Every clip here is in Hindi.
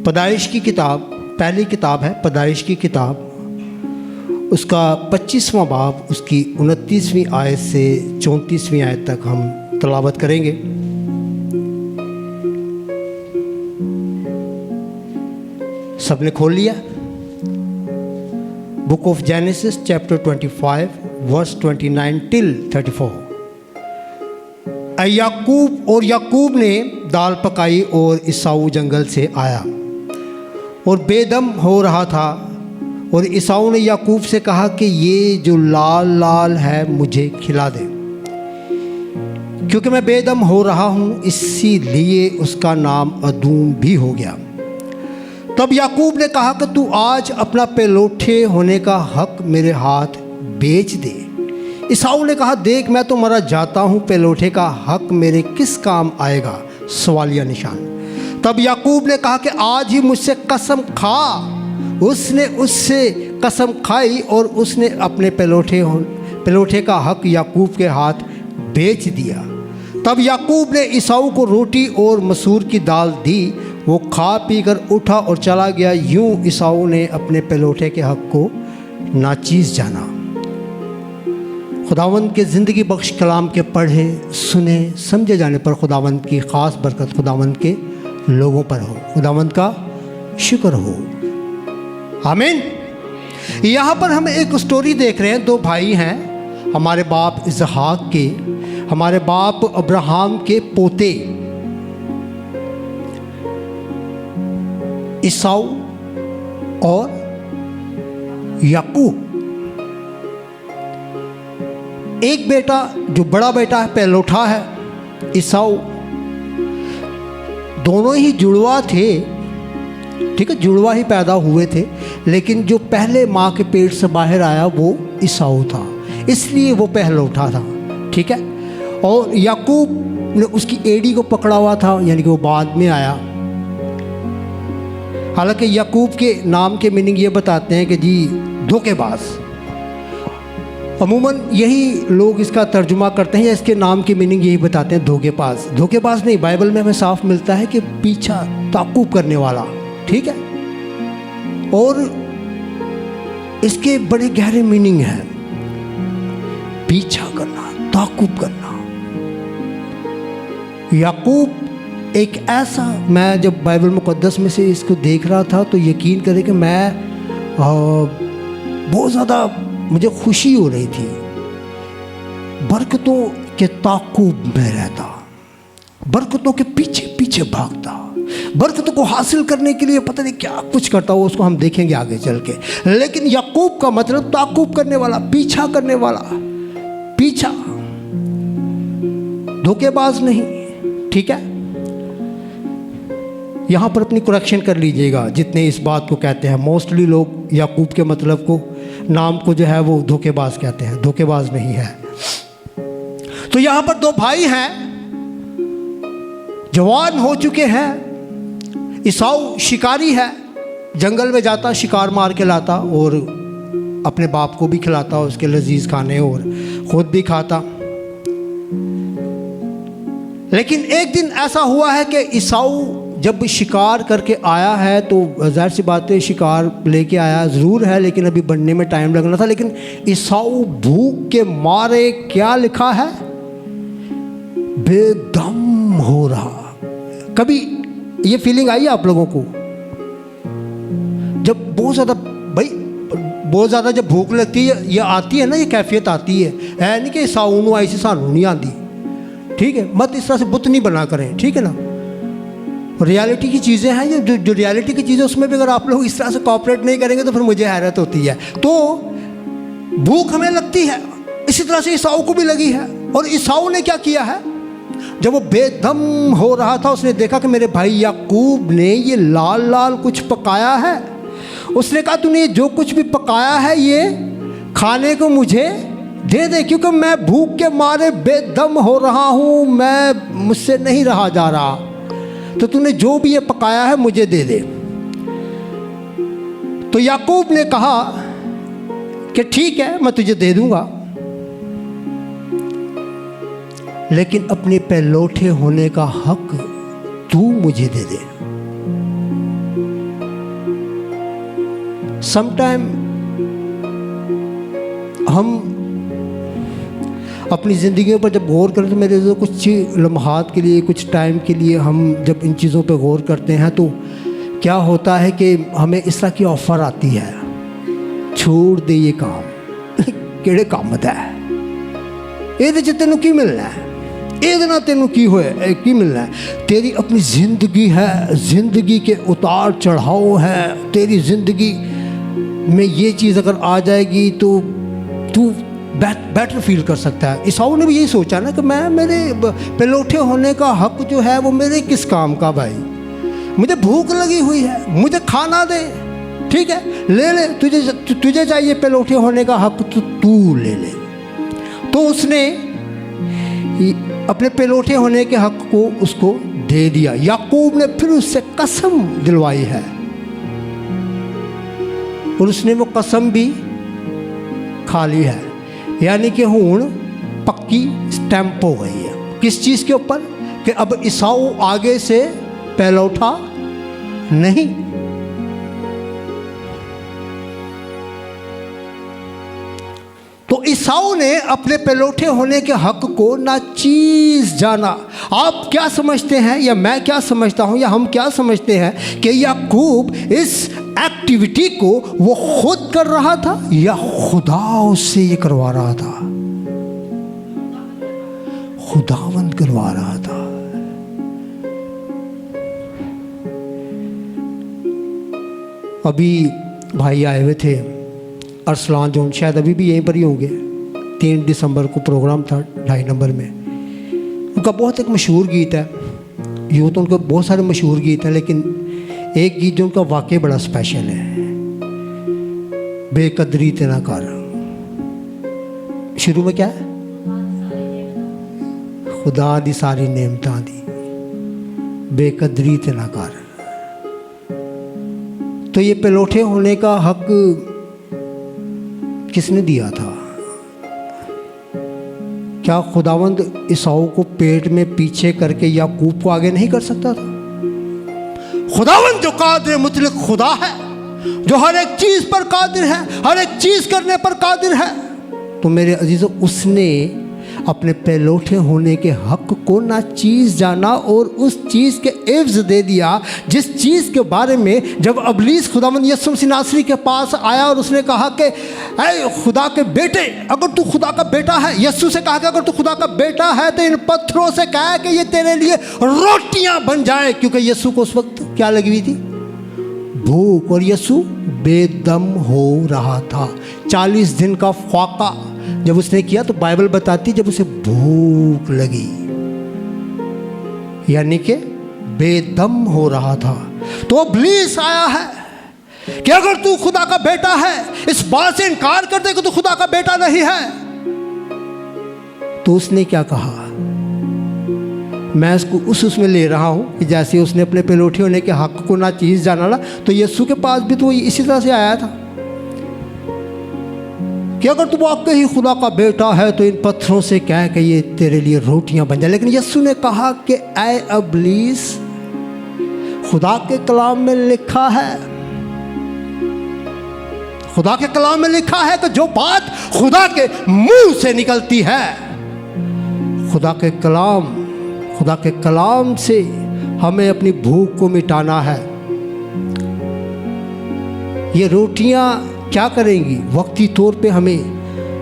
पैदाइश की किताब, पहली किताब है पैदाइश की किताब, उसका 25वां बाब, उसकी 29वीं आयत से 34वीं आयत तक हम तलावत करेंगे। सबने खोल लिया? Book of Genesis chapter 25 verse 29 till 34। याकूब ने दाल पकाई और ईसाऊ जंगल से आया और बेदम हो रहा था, और ईसाऊ ने याकूब से कहा कि ये जो लाल लाल है मुझे खिला दे, क्योंकि मैं बेदम हो रहा हूँ। इसीलिए उसका नाम अदूम भी हो गया। तब याकूब ने कहा कि तू आज अपना पेलोठे होने का हक मेरे हाथ बेच दे। ईसाऊ ने कहा, देख मैं तो मरा जाता हूँ, पेलोठे का हक मेरे किस काम आएगा? सवालिया निशान। तब याकूब ने कहा कि आज ही मुझसे कसम खा। उसने उससे कसम खाई और उसने अपने पेलोठे का हक याकूब के हाथ बेच दिया। तब याकूब ने ईसाऊ को रोटी और मसूर की दाल दी। वो खा पी कर उठा और चला गया। यूं ईसाऊ ने अपने पेलोठे के हक को नाचीज जाना। खुदावंद के ज़िंदगी बख्श कलाम के पढ़े सुने समझे जाने पर खुदावंद की ख़ास बरकत खुदावंद के लोगों पर हो। खुदावंद का शुक्र हो। आमीन। यहाँ पर हम एक स्टोरी देख रहे हैं। दो भाई हैं, हमारे बाप इसहाक के, हमारे बाप अब्राहम के पोते ईसाऊ और याकूब। एक बेटा जो बड़ा बेटा है पेलोठा है, ईसाऊ। दोनों ही जुड़वा थे, ठीक है, जुड़वा ही पैदा हुए थे, लेकिन जो पहले माँ के पेट से बाहर आया वो ईसाऊ था, इसलिए वो पेलोठा था, ठीक है। और याकूब ने उसकी एड़ी को पकड़ा हुआ था, यानी कि वो बाद में आया। हालांकि याकूब के नाम के मीनिंग ये बताते हैं कि जी धोखेबाज। अमूमन यही लोग इसका तर्जुमा करते हैं या इसके नाम के मीनिंग यही बताते हैं, धोखेबाज। धोखेबाज नहीं, बाइबल में हमें साफ मिलता है कि पीछा ताक़ुब करने वाला, ठीक है। और इसके बड़े गहरे मीनिंग हैं, पीछा करना, ताक़ुब करना। याकूब एक ऐसा, मैं जब बाइबल मुक़द्दस में से इसको देख रहा था तो यकीन करें कि मैं बहुत ज़्यादा मुझे खुशी हो रही थी। बरकतों के ताक़ुब में रहता, बरकतों के पीछे पीछे भागता, बरकतों को हासिल करने के लिए पता नहीं क्या कुछ करता हो, उसको हम देखेंगे आगे चल के। लेकिन याकूब का मतलब ताक़ुब करने वाला, पीछा करने वाला, पीछा, धोखेबाज नहीं, ठीक है। यहाँ पर अपनी करेक्शन कर लीजिएगा जितने इस बात को कहते हैं। मोस्टली लोग याकूब के मतलब को, नाम को जो है वो धोखेबाज कहते हैं, धोखेबाज नहीं है। तो यहाँ पर दो भाई हैं, जवान हो चुके हैं। ईसाऊ शिकारी है, जंगल में जाता, शिकार मार के लाता और अपने बाप को भी खिलाता, उसके लजीज खाने, और खुद भी खाता। लेकिन एक दिन ऐसा हुआ है कि ईसाऊ जब शिकार करके आया है, तो ज़ाहिर सी बात है शिकार लेके आया ज़रूर है, लेकिन अभी बनने में टाइम लगना था। लेकिन ईसाऊ भूख के मारे, क्या लिखा है, बेदम हो रहा। कभी ये फीलिंग आई आप लोगों को जब बहुत ज़्यादा, भाई बहुत ज़्यादा जब भूख लगती है, ये आती है ना, ये कैफियत आती है नहीं कि ईसाऊ नू आई सी सानू नहीं आती, ठीक है। मत इस तरह से बुत नहीं बना करें, ठीक है ना। रियलिटी की चीज़ें हैं ये, जो रियलिटी की चीज़ें, उसमें भी अगर आप लोग इस तरह से कॉपरेट नहीं करेंगे तो फिर मुझे हैरत होती है। तो भूख हमें लगती है, इसी तरह से ईसाऊ को भी लगी है। और ईसाऊ ने क्या किया है, जब वो बेदम हो रहा था, उसने देखा कि मेरे भाई याकूब ने ये लाल लाल कुछ पकाया है। उसने कहा, तूने जो कुछ भी पकाया है ये खाने को मुझे दे दे, क्योंकि मैं भूख के मारे बेदम हो रहा हूँ, मुझसे नहीं रहा जा रहा, तो तूने जो भी ये पकाया है मुझे दे दे। तो याकूब ने कहा कि ठीक है, मैं तुझे दे दूंगा, लेकिन अपने पेलोठे होने का हक तू मुझे दे दे। समटाइम हम अपनी ज़िंदगियों पर जब गौर करें तो मेरे जो कुछ लम्हात के लिए, कुछ टाइम के लिए हम जब इन चीज़ों पर गौर करते हैं तो क्या होता है कि हमें इस तरह की ऑफ़र आती है, छोड़ दे ये काम। किहड़े काम दा है ये, तेनों की मिलना है, ये तेनों की होए की मिलना है। तेरी अपनी ज़िंदगी है, ज़िंदगी के उतार चढ़ाव है, तेरी ज़िंदगी में ये चीज़ अगर आ जाएगी तो तू बेटर फील कर सकता है। ईसाऊ ने भी यही सोचा ना कि मैं, मेरे पलौठे होने का हक जो है वो मेरे किस काम का भाई, मुझे भूख लगी हुई है, मुझे खाना दे, ठीक है ले ले, तुझे चाहिए पलौठे होने का हक तो तू ले ले। तो उसने अपने पलौठे होने के हक को उसको दे दिया। याकूब ने फिर उससे कसम दिलवाई है और उसने वो कसम भी खा ली है, यानी कि हुण पक्की स्टैंप हो गई है। किस चीज़ के ऊपर? कि अब ईसाऊ आगे से पलौठा नहीं। तो ईसाऊ ने अपने पलौठे होने के हक को नाचीज जाना। आप क्या समझते हैं या मैं क्या समझता हूं या हम क्या समझते हैं कि याकूब इस एक्टिविटी को वो खुद कर रहा था या खुदा उससे ये करवा रहा था? खुदावंद करवा रहा था। अभी भाई आए हुए थे अरसलान जोन, शायद अभी भी यहीं पर ही होंगे। 3 दिसंबर को प्रोग्राम था 2.5 नंबर में। उनका बहुत एक मशहूर गीत है, यूँ तो उनके बहुत सारे मशहूर गीत हैं, लेकिन एक गीत जो उनका वाकई बड़ा स्पेशल है, बेकदरी ते ना कर। शुरू में क्या है? खुदा दी सारी नेमतां दी बेकदरी ते ना कर। तो ये पलौठे होने का हक किसने दिया था? क्या खुदावंद ईसाऊ को पेट में पीछे करके याकूब को आगे नहीं कर सकता था? खुदावंद जो कादिर मुतलक खुदा है, जो हर एक चीज पर कादिर है, हर एक चीज करने पर कादिर है, तो मेरे अजीजों उसने अपने पलौठे होने के हक को ना चीज जाना और उस चीज के एवज दे दिया जिस चीज के बारे में जब अबलीस खुदावंद यीशु मसीह नासरी के पास आया और उसने कहा कि ऐ खुदा के बेटे, अगर तू खुदा का बेटा है, यीशु से कहा कि अगर तू खुदा का बेटा है तो इन पत्थरों से कहा कि ये तेरे लिए रोटियां बन जाए, क्योंकि यीशु को उस वक्त क्या लगी हुई थी? भूख। और यीशु बेदम हो रहा था। 40 दिन का ख्वाका जब उसने किया तो बाइबल बताती जब उसे भूख लगी, यानी कि बेदम हो रहा था। तो इब्लीस आया है कि अगर तू खुदा का बेटा है, इस बात से इनकार कर दे कि तू खुदा का बेटा नहीं है। तो उसने क्या कहा? मैं इसको उसमें ले रहा हूं कि जैसे उसने अपने पलौठे होने के हक को ना चीज जाना ना, तो यीशु के पास भी तो इसी तरह से आया था कि अगर तू वाकई ही खुदा का बेटा है तो इन पत्थरों से कह कि ये तेरे लिए रोटियां बन जाए। लेकिन यीशु ने कहा कि ऐ इब्लीस, खुदा के कलाम में लिखा है, खुदा के कलाम में लिखा है कि जो बात खुदा के मुंह से निकलती है, खुदा के कलाम से हमें अपनी भूख को मिटाना है। ये रोटियां क्या करेंगी? वक्ती तौर पे हमें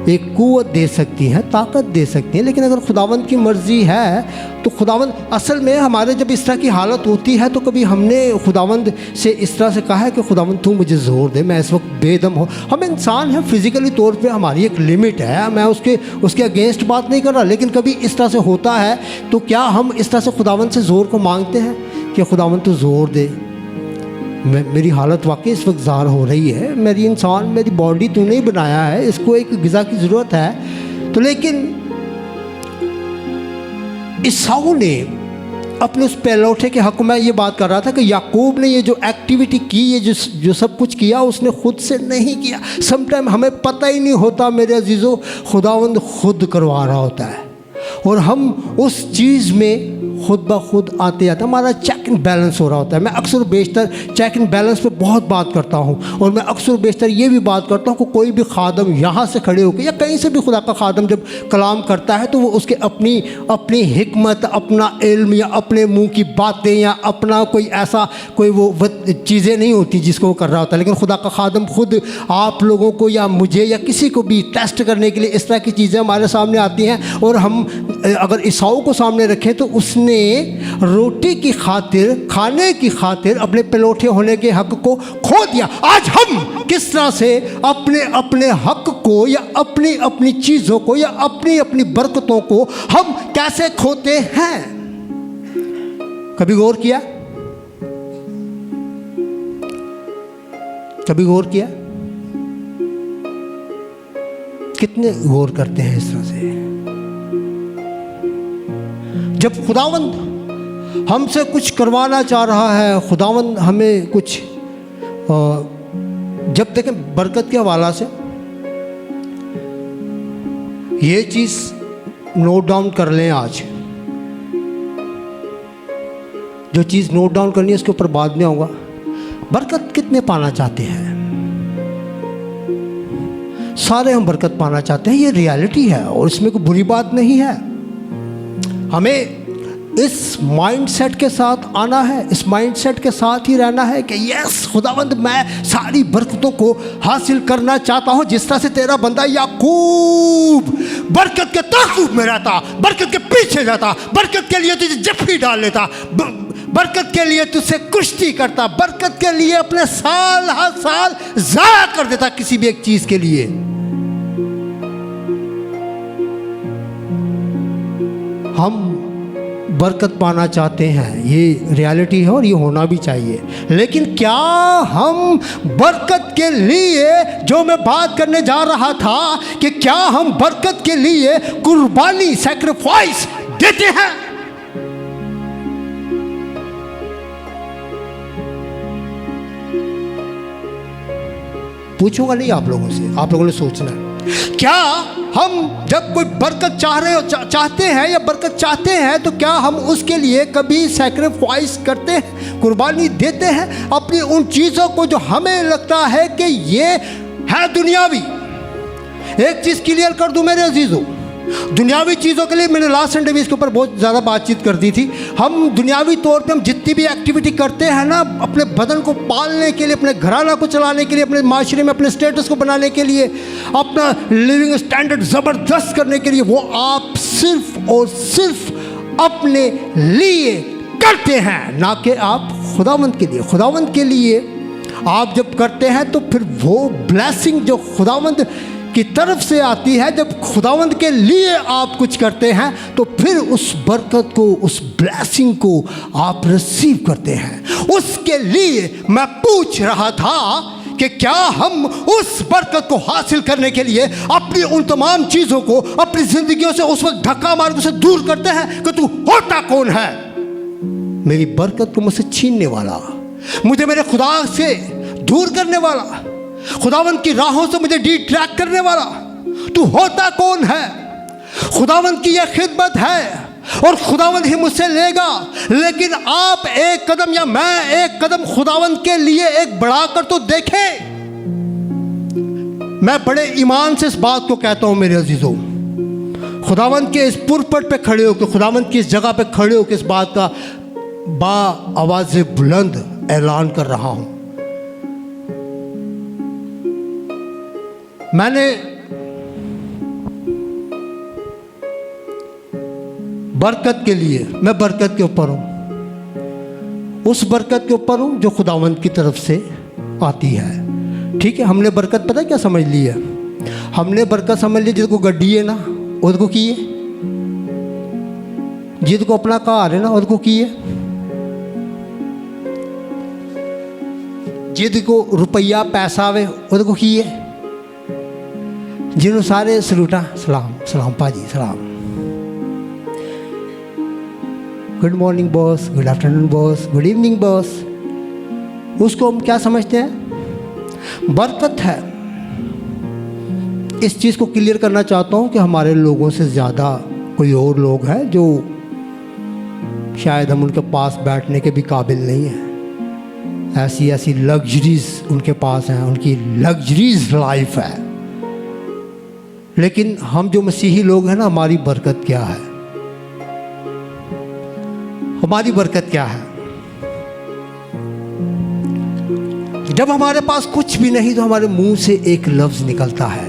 एक कुव्वत दे सकती हैं, ताकत दे सकती हैं, लेकिन अगर खुदावंद की मर्ज़ी है तो खुदावंद असल में हमारे जब इस तरह की हालत होती है तो कभी हमने खुदावंद से इस तरह से कहा है कि खुदावंद तू मुझे ज़ोर दे, मैं इस वक्त बेदम हो। हम इंसान हैं, फिज़िकली तौर पे हमारी एक लिमिट है, मैं उसके अगेंस्ट बात नहीं कर रहा, लेकिन कभी इस तरह से होता है तो क्या हम इस तरह से खुदावंद से ज़ोर को मांगते हैं कि खुदावंद तू ज़ोर दे, मेरी हालत वाकई इस वक्त ज़ार हो रही है, मेरी इंसान, मेरी बॉडी तूने ही बनाया है, इसको एक ग़िज़ा की ज़रूरत है। तो लेकिन ईसाऊ ने अपने उस पलौठे के हक़ में ये बात कर रहा था कि याकूब ने ये जो एक्टिविटी की, ये जो सब कुछ किया, उसने खुद से नहीं किया। समटाइम हमें पता ही नहीं होता मेरे अजीज़ों, खुदावंद खुद करवा रहा होता है और हम उस चीज़ में खुद ब खुद आते आते हमारा चेक एंड बैलेंस हो रहा होता है। मैं अक्सर बेशतर चेक एंड बैलेंस पे बहुत बात करता हूँ, और मैं अक्सर बेशतर ये भी बात करता हूँ कि कोई भी खादम यहाँ से खड़े होकर या कहीं से भी खुदा का खादम जब कलाम करता है तो वो उसके अपनी हिकमत, अपना इल्म या अपने मुंह की बातें या अपना कोई ऐसा कोई वो चीज़ें नहीं होती जिसको वो कर रहा होता है। लेकिन खुदा का खादम खुद आप लोगों को या मुझे या किसी को भी टेस्ट करने के लिए इस तरह की चीज़ें हमारे सामने आती हैं। और हम अगर ईसाऊ को सामने रखें तो उसने रोटी की खातिर, खाने की खातिर अपने पलौठे होने के हक को खो दिया। आज हम किस तरह से अपने अपने हक को या अपनी अपनी चीज़ों को या अपनी अपनी बरकतों को हम कैसे खोते हैं, कभी गौर किया? कभी गौर किया? कितने गौर करते हैं इस तरह से? जब खुदावंद हमसे कुछ करवाना चाह रहा है, खुदावंद हमें कुछ जब देखें बरकत के हवाला से ये चीज़ नोट डाउन कर लें। आज जो चीज़ नोट डाउन करनी है उसके ऊपर बाद में आऊँगा। बरकत कितने पाना चाहते हैं? सारे हम बरकत पाना चाहते हैं, ये रियलिटी है और इसमें कोई बुरी बात नहीं है। हमें इस माइंडसेट के साथ आना है, इस माइंडसेट के साथ ही रहना है कि यस खुदावंद मैं सारी बरकतों को हासिल करना चाहता हूँ, जिस तरह से तेरा बंदा याकूब बरकत के ताक़ूब में रहता, बरकत के पीछे जाता, बरकत के लिए तुझे जफ्फी डाल लेता, बरकत के लिए तुझसे कुश्ती करता, बरकत के लिए अपने साल हर साल ज़ाया कर देता किसी भी एक चीज़ के लिए। हम बरकत पाना चाहते हैं, ये रियलिटी है और ये होना भी चाहिए। लेकिन क्या हम बरकत के लिए, जो मैं बात करने जा रहा था कि क्या हम बरकत के लिए कुर्बानी, सैक्रिफाइस देते हैं? पूछूंगा नहीं आप लोगों से, आप लोगों ने सोचना है। क्या हम जब कोई बरकत चाहते हैं या बरकत चाहते हैं तो क्या हम उसके लिए कभी सैक्रिफाइस करते हैं, कुर्बानी देते हैं अपनी उन चीज़ों को जो हमें लगता है कि ये है दुनियावी? एक चीज़ क्लियर कर दूं मेरे अजीज़ों, दुनियावी चीज़ों के लिए मैंने लास्ट संडे भी इसके ऊपर बहुत ज़्यादा बातचीत कर दी थी। हम दुनियावी तौर पे हम जितनी भी एक्टिविटी करते हैं ना, अपने बदन को पालने के लिए, अपने घराना को चलाने के लिए, अपने माशरे में अपने स्टेटस को बनाने के लिए, अपना लिविंग स्टैंडर्ड ज़बरदस्त करने के लिए, वो आप सिर्फ और सिर्फ अपने लिए करते हैं, ना कि आप खुदावंद के लिए। खुदावंद के लिए आप जब करते हैं तो फिर वो ब्लेसिंग जो खुदावंद की तरफ से आती है, जब खुदावंद के लिए आप कुछ करते हैं तो फिर उस बरकत को, उस ब्लेसिंग को आप रिसीव करते हैं। उसके लिए मैं पूछ रहा था कि क्या हम उस बरकत को हासिल करने के लिए अपनी उन तमाम चीज़ों को अपनी ज़िंदगियों से उस वक्त धक्का मार उसे दूर करते हैं कि तू होता कौन है? मेरी बरकत को मुझसे छीनने वाला, मुझे मेरे खुदा से दूर करने वाला, खुदावंद की राहों से मुझे डिट्रैक्ट करने वाला, तू होता कौन है? खुदावंद की यह खिदमत है और खुदावंद ही मुझसे लेगा। लेकिन आप एक कदम या मैं एक कदम खुदावंद के लिए एक बढ़ाकर तो देखें। मैं बड़े ईमान से इस बात को कहता हूं मेरे अजीजों, खुदावंद के इस पुरपट पे खड़े होकर, खुदावंद की इस जगह पे खड़े होकर इस बात का बा आवाज़ बुलंद ऐलान कर रहा हूं। मैंने बरकत के लिए, मैं बरकत के ऊपर हूँ, उस बरकत के ऊपर हूँ जो खुदावंद की तरफ से आती है। ठीक है, हमने बरकत पता क्या समझ ली है? हमने बरकत समझ ली जिसको गड्डी है ना उसको की है, जिसको अपना कार है ना उसको की है, जिसको रुपया पैसा आवे उसको की है, जिन्हों सारे सलूटा सलाम सलाम पाजी सलाम, good morning boss, good afternoon boss, good evening boss, उसको हम क्या समझते हैं? बरकत है। इस चीज़ को क्लियर करना चाहता हूँ कि हमारे लोगों से ज़्यादा कोई और लोग हैं जो शायद हम उनके पास बैठने के भी काबिल नहीं हैं। ऐसी ऐसी लग्जरीज उनके पास हैं, उनकी लग्जरीज लाइफ है। लेकिन हम जो मसीही लोग हैं ना, हमारी बरकत क्या है? हमारी बरकत क्या है? जब हमारे पास कुछ भी नहीं तो हमारे मुंह से एक लफ्ज निकलता है।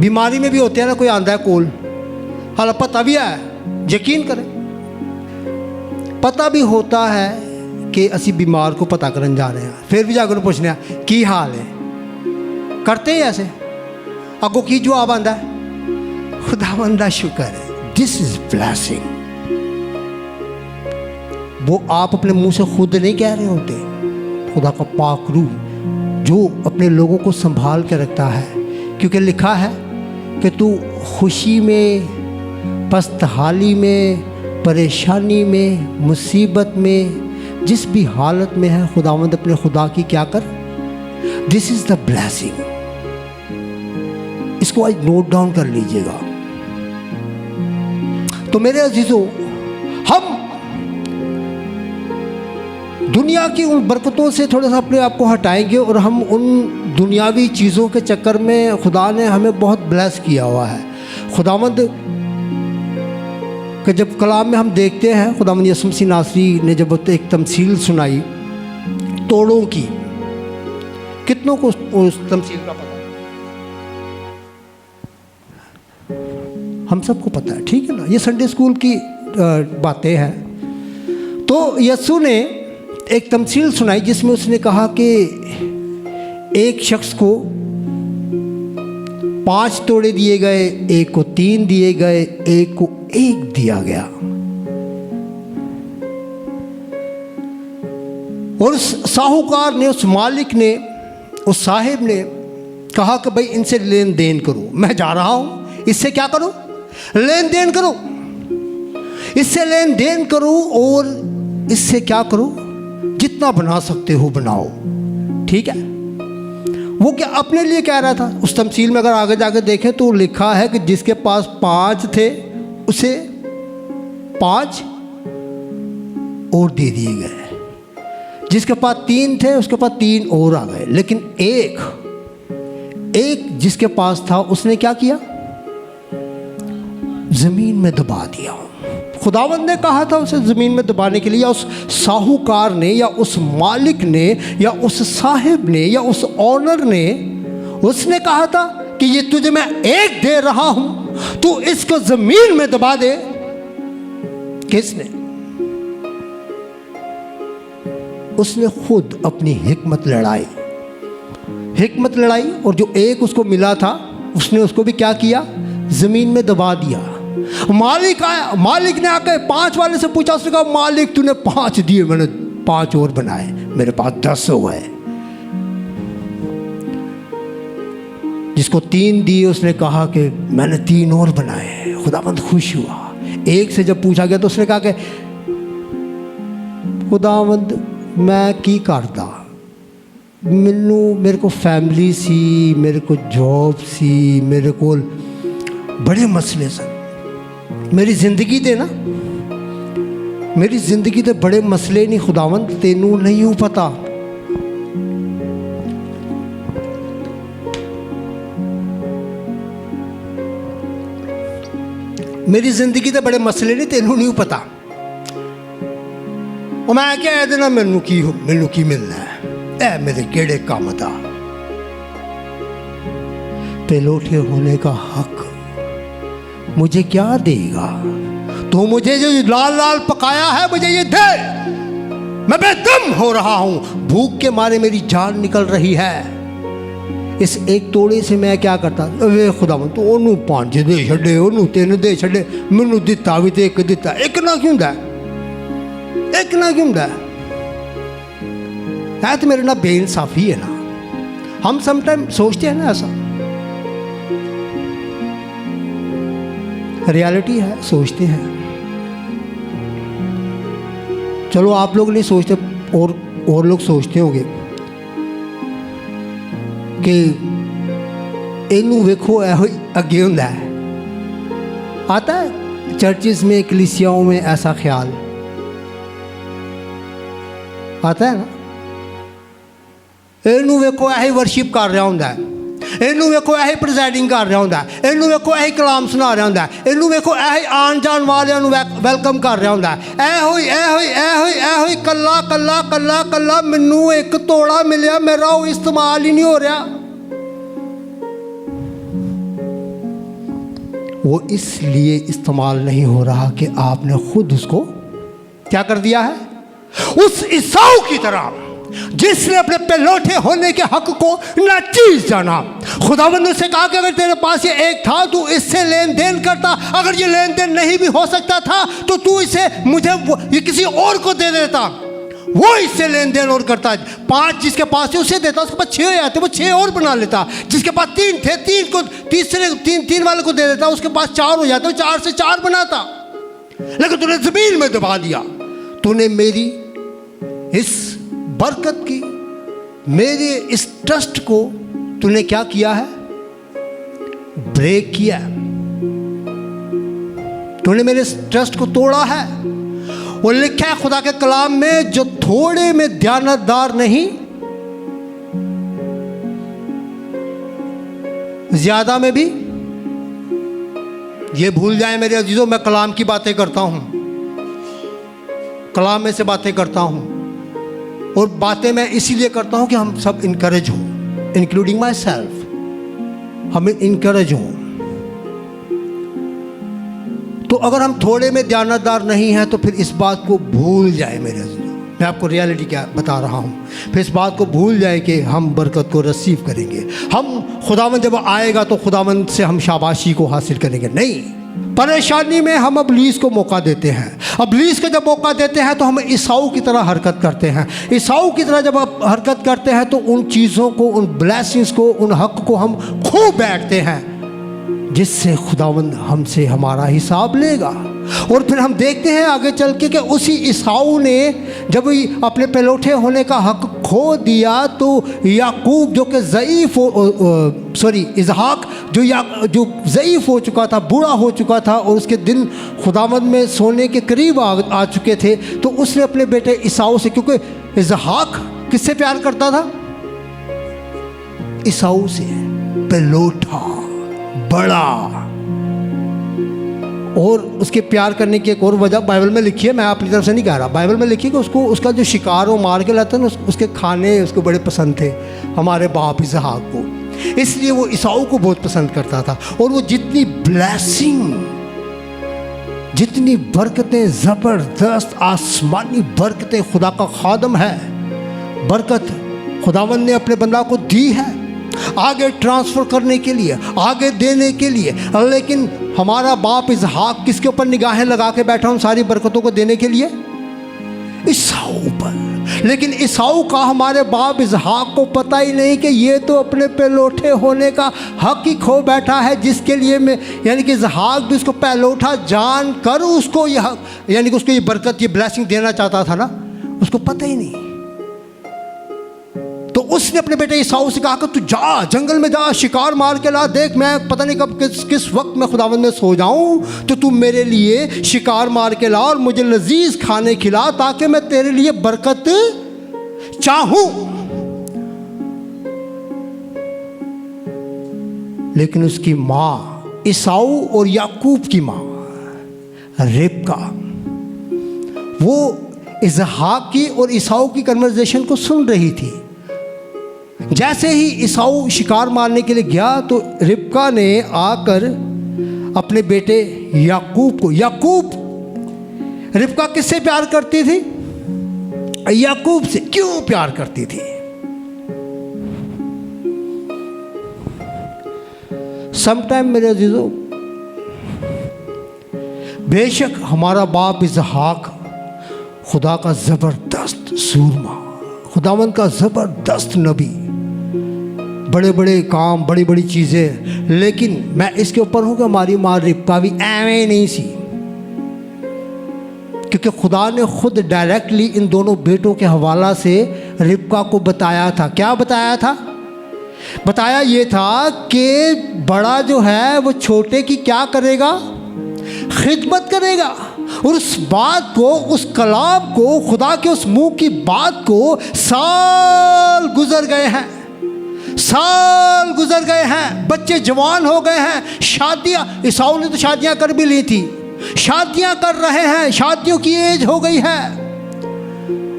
बीमारी में भी होते हैं ना, कोई आंदा है कोल, हाल पता भी है, यकीन करें, पता भी होता है कि असी बीमार को पता करन जा रहे हैं, फिर भी जाकर पूछने की हाल है, करते ही ऐसे। अगो की जवाब आंदा है, खुदावंद दा शुक्र है, दिस इज ब्लेसिंग। वो आप अपने मुंह से खुद नहीं कह रहे होते, खुदा का पाक रूह जो अपने लोगों को संभाल के रखता है। क्योंकि लिखा है कि तू खुशी में, पस्तहाली में, परेशानी में, मुसीबत में, जिस भी हालत में है, खुदावंद अपने खुदा की क्या कर, दिस इज द ब्लेसिंग। इसको आज नोट डाउन कर लीजिएगा। तो मेरे अजीजों, हम दुनिया की उन बरकतों से थोड़ा सा अपने आप को हटाएंगे और हम उन दुनियावी चीज़ों के चक्कर में, खुदा ने हमें बहुत ब्लेस किया हुआ है। खुदावंद कि जब कलाम में हम देखते हैं, खुदावंद यसू मसीह नासरी ने जब एक तमसील सुनाई तोड़ों की, कितनों को उस तमसील का पता? हम सबको पता है, ठीक है ना, ये संडे स्कूल की बातें हैं। तो यसू ने एक तमसील सुनाई जिसमें उसने कहा कि एक शख्स को 5 तोड़े दिए गए, एक को 3 दिए गए, एक को 1 दिया गया। और उस साहूकार ने, उस मालिक ने, उस साहिब ने कहा कि भाई इनसे लेन देन करो, मैं जा रहा हूं, इससे क्या करो, लेन देन करो, इससे लेन देन करो और इससे क्या करो, जितना बना सकते हो बनाओ। ठीक है, वो क्या अपने लिए कह रहा था? उस तमसील में अगर आगे जाके देखें तो लिखा है कि जिसके पास 5 थे उसे 5 और दे दिए गए, जिसके पास 3 थे उसके पास 3 और आ गए। लेकिन एक जिसके पास था उसने क्या किया, जमीन में दबा दिया। खुदावंद ने कहा था उसे ज़मीन में दबाने के लिए, या उस साहूकार ने, या उस मालिक ने, या उस साहिब ने, या उस ऑनर ने, उसने कहा था कि ये तुझे मैं 1 दे रहा हूं, तू इसको ज़मीन में दबा दे। किसने? उसने खुद अपनी हिकमत लड़ाई और जो 1 उसको मिला था उसने उसको भी क्या किया, ज़मीन में दबा दिया। मालिक आया, मालिक ने आकर 5 वाले से पूछा, उसने कहा मालिक तूने 5 दिए, मैंने 5 और बनाए, मेरे पास 10 हो गए। जिसको 3 दिए उसने कहा कि मैंने 3 और बनाए। खुदावंद खुश हुआ। 1 से जब पूछा गया तो उसने कहा कि खुदावंद मैं की करता, मेरे को फैमिली सी, मेरे को जॉब सी, मेरे को बड़े मसले सन, मेरी जिंदगी दे ना, मेरी जिंदगी दे बड़े मसले नहीं। खुदावंद तेनू नहीं हो पता, मेरी जिंदगी दे बड़े मसले नहीं, तेनू नहीं हो पता। और मैं क्या देना, मैनू की मिलना है, ऐ मेरे केड़े काम दा पेलोठे होने का हक मुझे क्या देगा? तो मुझे जो लाल लाल पकाया है मुझे ये दे, मैं बेदम हो रहा हूं, भूख के मारे मेरी जान निकल रही है। इस 1 तोड़े से मैं क्या करता, वे खुदावंद तू ओनू 5 दे छड़े, ओनू 3 दे छड़े, मैनू दिता भी तो 1 दिता, 1 ना क्यों दा, 1 ना क्यों दा? है तो मेरे ना बेइंसाफी है ना। हम समटाइम सोचते हैं ना ऐसा, रियलिटी है, सोचते हैं। चलो आप लोग नहीं सोचते, और लोग सोचते होंगे कि इनू वेखो एहो अगे हुंदा है, आता है चर्चिस में, कलीसियाओं में ऐसा ख्याल आता है ना, इनू वेखो ऐसे वर्शिप कर रहा होंगे, इनू वेखो ऐसे प्रिजाइडिंग कर रहा होंगे, इनू वेखो ऐसे कलाम सुना रहा होंगे, इनू वेखो ऐसे आन जान वाले वेलकम कर रहा होंगे, ऐ कला कला कला कला मैनू एक तोड़ा मिलिया, मेरा वो इस्तेमाल ही नहीं हो रहा। वो इसलिए इस्तेमाल नहीं हो रहा कि आपने खुद उसको क्या कर दिया है, उस ईसाऊ की तरह जिसने अपने पेलोठे होने के हक को नाचीज जाना। खुदावंद ने उसे कहा कि अगर तेरे पास ये एक था तू इससे लेन देन करता, अगर ये लेन देन नहीं भी हो सकता था तो तू इसे मुझे ये किसी और को दे देता, वो इससे लेन देन और करता। 5 जिसके पास है उसे देता, उसके पास 6 हो जाते, वो 6 और बना लेता। जिसके पास 3 थे 3 को तीसरे 3 वाले को दे देता, उसके पास 4 हो जाते, वो 4 से 4 बनाता। लेकिन तूने जमीन में दबा दिया, तूने मेरी इस बरकत की, मेरे इस ट्रस्ट को तूने क्या किया है, ब्रेक किया। तूने मेरे इस ट्रस्ट को तोड़ा है। और लिखा है खुदा के कलाम में, जो थोड़े में दयानतदार नहीं, ज्यादा में भी। ये भूल जाए मेरे अजीजों, मैं कलाम की बातें करता हूं, कलाम में से बातें करता हूं, और बातें मैं इसीलिए करता हूं कि हम सब इनकरेज हों, इंक्लूडिंग माई सेल्फ, हम इनकरेज हों। तो अगर हम थोड़े में दयानतदार नहीं हैं तो फिर इस बात को भूल जाए मेरे अजीजों, मैं आपको रियलिटी क्या बता रहा हूँ, फिर इस बात को भूल जाए कि हम बरकत को रिसीव करेंगे। हम खुदावंद जब आएगा तो खुदावंद से हम शाबाशी को हासिल करेंगे, नहीं। परेशानी में हम अबलीस को मौका देते हैं। अबलीस को जब मौका देते हैं तो हम ईसाऊ की तरह हरकत करते हैं। ईसाऊ की तरह जब आप हरकत करते हैं तो उन चीज़ों को, उन ब्लेसिंग्स को, उन हक को हम खो बैठते हैं, जिससे खुदावंद हमसे हमारा हिसाब लेगा। और फिर हम देखते हैं आगे चल के कि उसी ईसाऊ ने जब अपने पेलोठे होने का हक खो दिया तो याकूब जो कि ज़ईफ़ इसहाक जो ज़ईफ़ हो चुका था, बूढ़ा हो चुका था, और उसके दिन खुदावंद में सोने के करीब आ चुके थे, तो उसने अपने बेटे ईसाऊ से, क्योंकि इसहाक किससे प्यार करता था, ईसाऊ से, पेलोठा बड़ा। और उसके प्यार करने की एक और वजह बाइबल में लिखी है, मैं अपनी तरफ से नहीं कह रहा, बाइबल में लिखी कि उसका जो शिकार वो मार के लाता ना, उसके खाने उसको बड़े पसंद थे हमारे बाप इसहाक को, इसलिए वो ईसाऊ को बहुत पसंद करता था। और वो जितनी ब्लेसिंग, जितनी बरकतें, ज़बरदस्त आसमानी बरकतें, खुदा का खादम है, बरकत खुदावंद ने अपने बंदा को दी है आगे ट्रांसफ़र करने के लिए, आगे देने के लिए। लेकिन हमारा बाप इसहाक किसके ऊपर निगाहें लगा के बैठा उन सारी बरकतों को देने के लिए, ईसाऊ पर। लेकिन ईसाऊ का हमारे बाप इसहाक को पता ही नहीं कि ये तो अपने पेलोठे होने का हक ही खो बैठा है, जिसके लिए मैं, यानी कि इसहाक भी उसको पेलोठा जान कर उसको यह, यानी कि उसको ये बरकत, ये ब्लेसिंग देना चाहता था ना, उसको पता ही नहीं। तो उसने अपने बेटे ईसाऊ से कहा कि तू जा, जंगल में जा, शिकार मार के ला, देख मैं पता नहीं कब किस वक्त मैं खुदावंद में सो जाऊं, तो तू मेरे लिए शिकार मार के ला और मुझे लजीज खाने खिला, ताकि मैं तेरे लिए बरकत चाहूं। लेकिन उसकी माँ, ईसाऊ और याकूब की माँ रिबका, वो इसहाक की और ईसाऊ की कन्वर्सेशन को सुन रही थी। जैसे ही ईसाऊ शिकार मारने के लिए गया तो रिबका ने आकर अपने बेटे याकूब, रिबका किससे प्यार करती थी, याकूब से। क्यों प्यार करती थी? समटाइम मेरे अजीजों, बेशक हमारा बाप इसहाक खुदा का ज़बरदस्त सूरमा, खुदावंद का ज़बरदस्त नबी, बड़े बड़े काम, बड़ी बड़ी चीज़ें, लेकिन मैं इसके ऊपर हूँ कि हमारी माँ रिबका भी एवं नहीं सी, क्योंकि खुदा ने खुद डायरेक्टली इन दोनों बेटों के हवाला से रिबका को बताया था। क्या बताया था? बताया ये था कि बड़ा जो है वो छोटे की क्या करेगा, खिदमत करेगा। और उस बात को, उस कलाम को, खुदा के उस मुंह की बात को साल गुजर गए हैं, साल गुजर गए हैं, बच्चे जवान हो गए हैं, शादियां, ईसाऊ ने तो शादियां कर भी ली थी, शादियां कर रहे हैं, शादियों की एज हो गई है।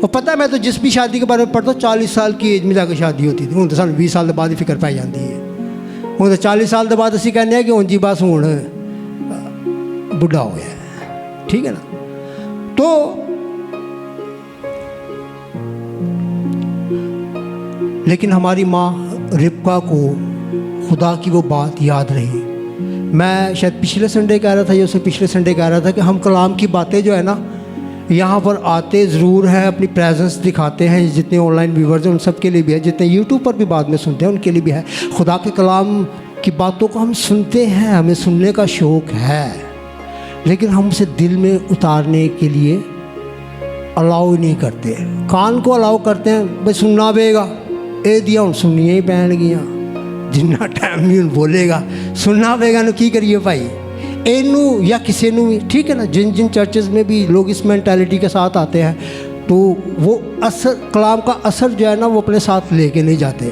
और पता है, मैं तो जिस भी शादी के बारे में पढ़ता हूँ 40 साल की एज में जाकर शादी होती थी। तो साल 20 साल के बाद ही फिक्र पाई जाती है। वो तो 40 साल के बाद असी कहने कि जी बस हूँ बुढ़ा हो गया, ठीक है ना। तो लेकिन हमारी माँ रिबका को खुदा की वो बात याद रही। मैं शायद पिछले संडे कह रहा था या उससे पिछले संडे कह रहा था कि हम कलाम की बातें जो है ना, यहाँ पर आते ज़रूर हैं, अपनी प्रेजेंस दिखाते हैं, जितने ऑनलाइन व्यूवर्स हैं उन सब के लिए भी है, जितने यूट्यूब पर भी बाद में सुनते हैं उनके लिए भी है। खुदा के कलाम की बातों को हम सुनते हैं, हमें सुनने का शौक़ है, लेकिन हम उसे दिल में उतारने के लिए अलाउ नहीं करते। कान को अलाउ करते हैं, भाई सुनना पेगा, ए दिया हूँ सुनिए ही पैन गया, जिन्ना टाइम भी बोलेगा सुनना पेगा ना, की करिए भाई एनू या किसी नू भी, ठीक है ना। जिन जिन चर्चेज़ में भी लोग इस मेंटालिटी के साथ आते हैं तो वो असर, कलाम का असर जो है ना वो अपने साथ लेके नहीं जाते,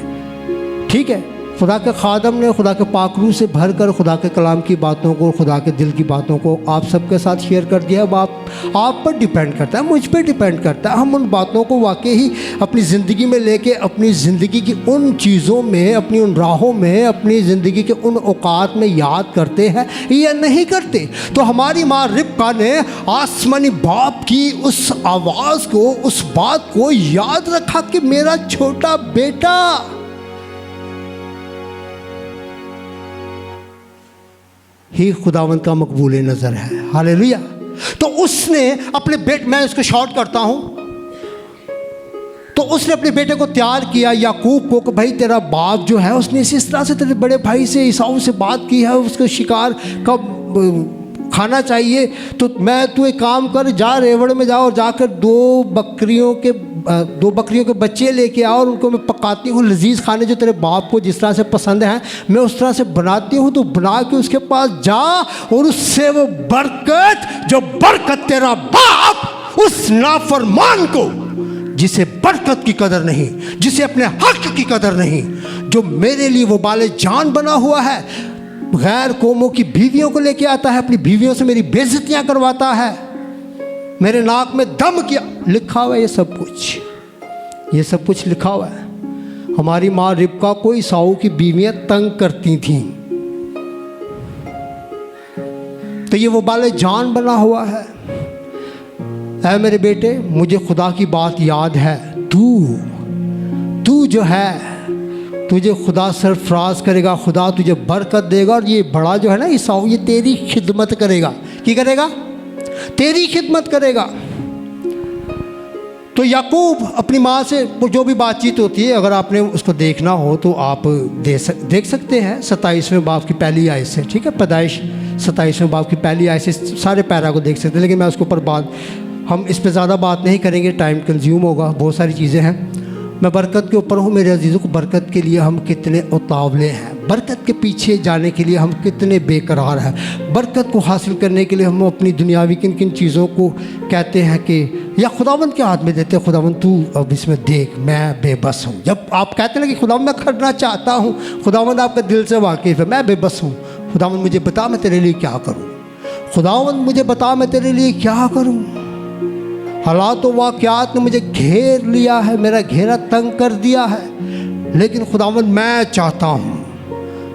ठीक है। खुदा के खादम ने खुदा के पाकरू से भर कर खुदा के कलाम की बातों को, खुदा के दिल की बातों को आप सबके साथ शेयर कर दिया। अब आप पर डिपेंड करता है, मुझ पर डिपेंड करता है, हम उन बातों को वाकई ही अपनी ज़िंदगी में लेके, अपनी ज़िंदगी की उन चीज़ों में, अपनी उन राहों में, अपनी ज़िंदगी के उन औकात में याद करते हैं या नहीं करते। तो हमारी माँ रिबका ने आसमानी बाप की उस आवाज़ को, उस बात को याद रखा कि मेरा छोटा बेटा ही खुदावंद का मकबूल नज़र है। हालेलुया। तो उसने अपने बेटे, मैं इसको शॉर्ट करता हूं, तो उसने अपने बेटे को तैयार किया याकूब को कि भाई तेरा बाप जो है उसने इस तरह से तेरे बड़े भाई से, ईसाऊ से बात की है, उसको शिकार कब खाना चाहिए, तो तू एक काम कर, जा रेवड़ में जाओ और जाकर दो बकरियों के बच्चे लेके आओ और उनको मैं पकाती हूँ लजीज खाने जो तेरे बाप को जिस तरह से पसंद है, मैं उस तरह से बनाती हूँ, तो बना के उसके पास जा और उससे वो बरकत, जो बरकत तेरा बाप उस नाफरमान को, जिसे बरकत की कदर नहीं, जिसे अपने हक की कदर नहीं, जो मेरे लिए वो बाले जान बना हुआ है, गैर कौमों की बीवियों को लेके आता है, अपनी बीवियों से मेरी बेइज्जतियां करवाता है, मेरे नाक में दम किया, लिखा हुआ है ये सब कुछ लिखा हुआ है। हमारी माँ रिबका को ईसाऊ की बीवियां तंग करती थीं, तो ये वो बाले जान बना हुआ है। ऐ मेरे बेटे, मुझे खुदा की बात याद है, तू जो है, तुझे खुदा सरफराज करेगा, खुदा तुझे बरकत देगा, और ये बड़ा जो है ना ईसाऊ, ये तेरी खिदमत करेगा। क्या करेगा? तेरी खिदमत करेगा। तो याकूब अपनी माँ से जो भी बातचीत होती है, अगर आपने उसको देखना हो तो आप देख सकते हैं 27वें बाब की पहली आयत से, ठीक है। पैदाइश 27वें बाब की पहली आयत से सारे पैरा को देख सकते हैं, लेकिन मैं उसके ऊपर हम इस पर ज़्यादा बात नहीं करेंगे, टाइम कंज्यूम होगा, बहुत सारी चीज़ें हैं। मैं बरकत के ऊपर हूँ मेरे अजीज़ों को। बरकत के लिए हम कितने उतावले हैं, बरकत के पीछे जाने के लिए हम कितने बेकरार हैं, बरकत को हासिल करने के लिए हम अपनी दुनियावी किन किन चीज़ों को कहते हैं कि या खुदावंद के हाथ में देते हैं, खुदावंद तू अब इसमें देख, मैं बेबस हूँ। जब आप कहते हैं कि खुदावंद मैं करना चाहता हूँ, खुदावंद आपके दिल से वाकिफ़ है, मैं बेबस हूँ, खुदावंद मुझे बता मैं तेरे लिए क्या करूँ, खुदावंद मुझे बता मैं तेरे लिए क्या करूँ। हालात व वाक़यात ने मुझे घेर लिया है, मेरा घेरा तंग कर दिया है, लेकिन खुदावंद मैं चाहता हूँ,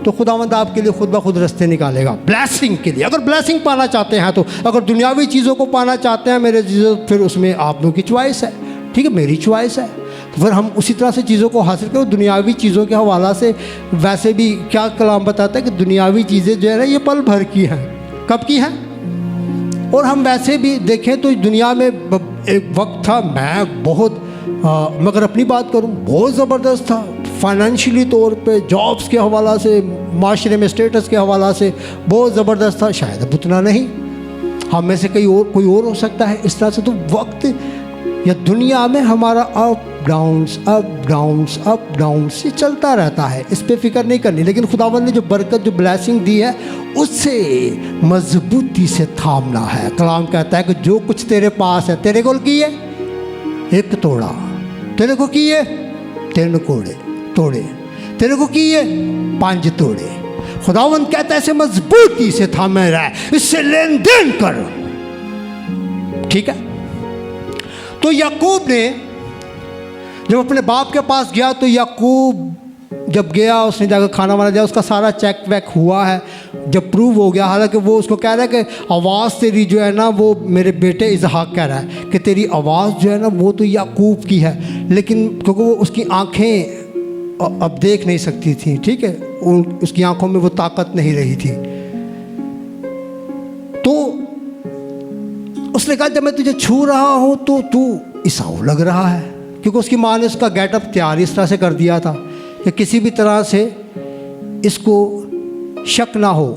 तो खुदावंद आपके लिए खुद ब खुद रास्ते निकालेगा ब्लेसिंग के लिए। अगर ब्लेसिंग पाना चाहते हैं तो, अगर दुनियावी चीज़ों को पाना चाहते हैं मेरे चीज़ों, फिर उसमें आप लोगों की चॉइस है, ठीक है, मेरी चॉइस है। तो फिर हम उसी तरह से चीज़ों को हासिल करें। दुनियावी चीज़ों के हवाला से वैसे भी क्या कलाम बताता है कि दुनियावी चीज़ें जो है ना ये पल भर की हैं। कब की हैं? और हम वैसे भी देखें तो दुनिया में एक वक्त था, मैं बहुत मगर अपनी बात करूं, बहुत ज़बरदस्त था फाइनेंशियली तौर पे, जॉब्स के हवाला से, माशरे में स्टेटस के हवाला से बहुत ज़बरदस्त था। शायद अब उतना नहीं, हम में से कोई और हो सकता है इस तरह से। तो वक्त या दुनिया में हमारा अप डाउन्स ये चलता रहता है, इस पर फिक्र नहीं करनी। लेकिन खुदावंद ने जो बरकत, जो ब्लेसिंग दी है, उसे मजबूती से थामना है। कलाम कहता है कि जो कुछ तेरे पास है, तेरे को की है एक तोड़ा, तेरे को की है 3 तोड़े, तेरे को की है 5 तोड़े। खुदावंद कहता है इसे मजबूती से थामे रह, इससे लेन देन कर। ठीक है। तो याकूब ने जब अपने बाप के पास गया, तो याकूब जब गया, उसने जाकर खाना वाना दिया, उसका सारा चेक वेक हुआ है, जब प्रूव हो गया। हालांकि वो उसको कह रहा है कि आवाज़ तेरी जो है ना वो मेरे बेटे इसहाक कह रहा है कि तेरी आवाज़ जो है ना वो तो याकूब की है, लेकिन क्योंकि वो उसकी आँखें अब देख नहीं सकती थी, ठीक है, उसकी आंखों में वो ताकत नहीं रही थी। तो उसने कहा जब मैं तुझे छू रहा हूं तो तू ईसाऊ लग रहा है, क्योंकि उसकी माँ ने उसका गेटअप तैयार इस तरह से कर दिया था कि किसी भी तरह से इसको शक ना हो।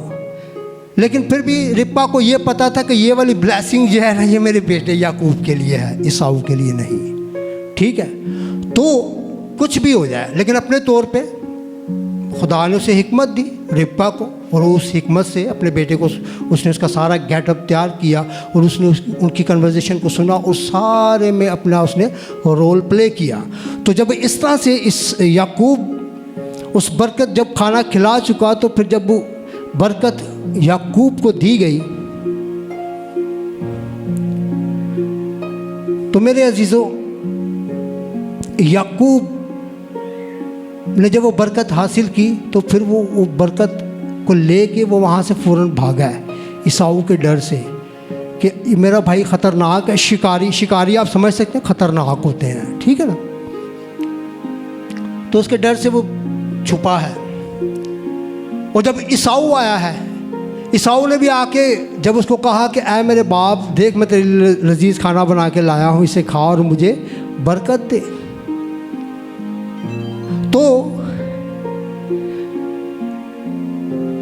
लेकिन फिर भी रिप्पा को ये पता था कि ये वाली ब्लेसिंग जो है ना ये मेरे बेटे याकूब के लिए है, ईसाऊ के लिए नहीं। ठीक है। तो कुछ भी हो जाए, लेकिन अपने तौर पे खुदा ने उसे हिकमत दी रिप्पा को, और उस हिकमत से अपने बेटे को उसने उसका सारा गेटअप तैयार किया, और उसने उनकी कन्वर्सेशन को सुना, और सारे में अपना उसने रोल प्ले किया। तो जब इस तरह से इस याकूब उस बरकत जब खाना खिला चुका, तो फिर जब वो बरकत याकूब को दी गई, तो मेरे अजीज़ों याकूब ने जब वो बरकत हासिल की, तो फिर वो बरकत को लेके वो वहाँ से फ़ौरन भागा है ईसाऊ के डर से कि मेरा भाई ख़तरनाक है। शिकारी आप समझ सकते हैं ख़तरनाक होते हैं, ठीक है ना। तो उसके डर से वो छुपा है। और जब ईसाऊ आया है, ईसाऊ ने भी आके जब उसको कहा कि ऐ मेरे बाप देख मैं तेरे लजीज खाना बना के लाया हूँ, इसे खा और मुझे बरकत दे। तो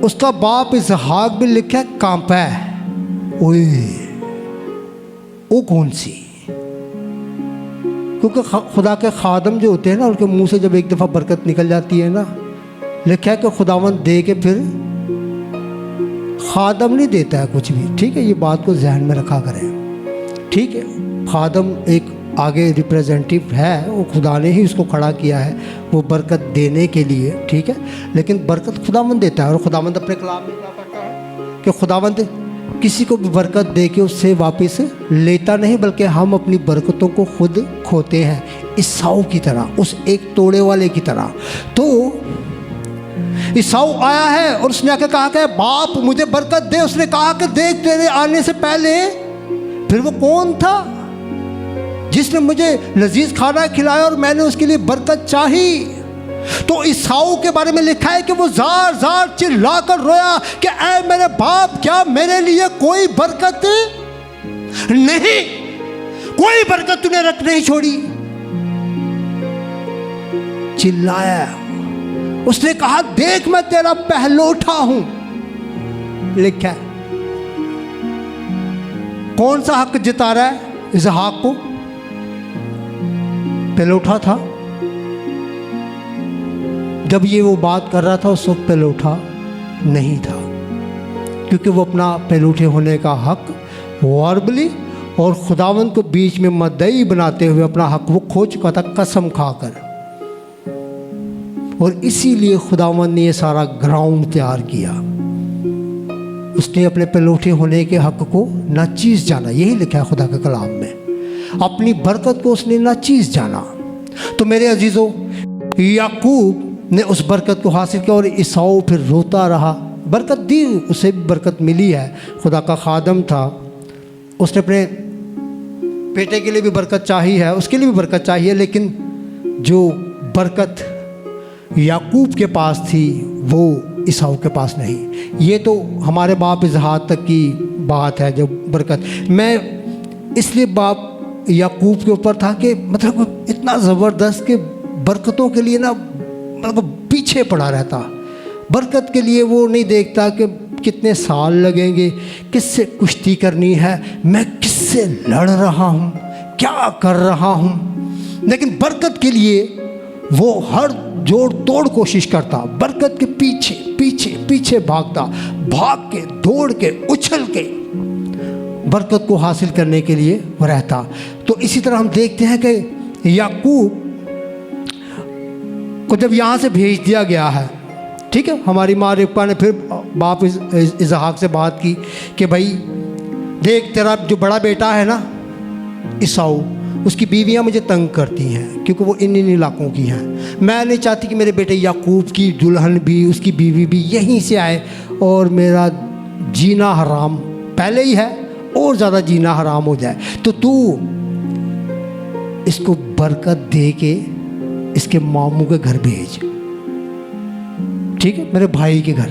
उसका बाप इसहाक भी लिखा कांपा है, ओए वो कौन सी, क्योंकि खुदा के खादम जो होते हैं ना उनके मुंह से जब एक दफ़ा बरकत निकल जाती है ना, लिखा है कि खुदावंद दे के फिर खादम नहीं देता है कुछ भी। ठीक है, ये बात को जहन में रखा करें। ठीक है, खादम एक आगे रिप्रेजेंटेटिव है, वो खुदा ने ही उसको खड़ा किया है वो बरकत देने के लिए। ठीक है, लेकिन बरकत खुदावंद देता है, और खुदावंद अपने कलाम में क्या करता है कि खुदावंद किसी को भी बरकत दे के उससे वापस लेता नहीं, बल्कि हम अपनी बरकतों को खुद खोते हैं, ईसाऊ की तरह, उस एक तोड़े वाले की तरह। तो ईसाऊ आया है और उसने आके कहा कि बाप मुझे बरकत दे। उसने कहा कि देख तेरे आने से पहले फिर वो कौन था जिसने मुझे लजीज खाना खिलाया और मैंने उसके लिए बरकत चाही। तो ईसाऊ के बारे में लिखा है कि वो जार जार चिल्लाकर रोया कि ऐ मेरे बाप क्या मेरे लिए कोई बरकत नहीं, कोई बरकत तूने रख नहीं छोड़ी। चिल्लाया, उसने कहा देख मैं तेरा पहलौठा हूं। लिखा है कौन सा हक जिता रहा है इसहाक को, पहलौठा था। जब ये वो बात कर रहा था उस वक्त पहलौठा नहीं था, क्योंकि वो अपना पहलौठे होने का हक वर्बली और खुदावंद को बीच में मद्दई बनाते हुए अपना हक वो खो चुका था कसम खाकर। और इसीलिए खुदावंद ने ये सारा ग्राउंड तैयार किया। उसने अपने पहलौठे होने के हक को नाचीज जाना, यही लिखा है खुदा के कलाम में। अपनी बरकत को उसने नाचीज जाना। तो मेरे अजीज़ों, याकूब ने उस बरकत को हासिल किया और ईसाऊ फिर रोता रहा। बरकत दी, उसे भी बरकत मिली है, खुदा का खादम था, उसने अपने बेटे के लिए भी बरकत चाहिए है, उसके लिए भी बरकत चाहिए, लेकिन जो बरकत याकूब के पास थी वो ईसाऊ के पास नहीं। ये तो हमारे बाप इसहाक तक की बात है। जो बरकत मैं इसलिए बाप याकूब के ऊपर था कि मतलब इतना ज़बरदस्त कि बरकतों के लिए ना मतलब पीछे पड़ा रहता। बरकत के लिए वो नहीं देखता कि कितने साल लगेंगे, किससे कुश्ती करनी है, मैं किससे लड़ रहा हूँ, क्या कर रहा हूँ, लेकिन बरकत के लिए वो हर जोड़ तोड़ कोशिश करता, बरकत के पीछे पीछे पीछे भागता, भाग के दौड़ के उछल के बरकत को हासिल करने के लिए वो रहता। तो इसी तरह हम देखते हैं कि याकूब को जब यहाँ से भेज दिया गया है, ठीक है, हमारी माँ रिबका ने फिर बाप इसहाक से बात की कि भाई देख, तेरा जो बड़ा बेटा है ना ईसाऊ, उसकी बीवियां मुझे तंग करती हैं क्योंकि वो इन इलाकों की हैं। मैं नहीं चाहती कि मेरे बेटे याकूब की दुल्हन भी, उसकी बीवी भी यहीं से आए और मेरा जीना हराम पहले ही है और ज़्यादा जीना हराम हो जाए। तो तू इसको बरकत दे के इसके मामू के घर भेज, ठीक है, मेरे भाई के घर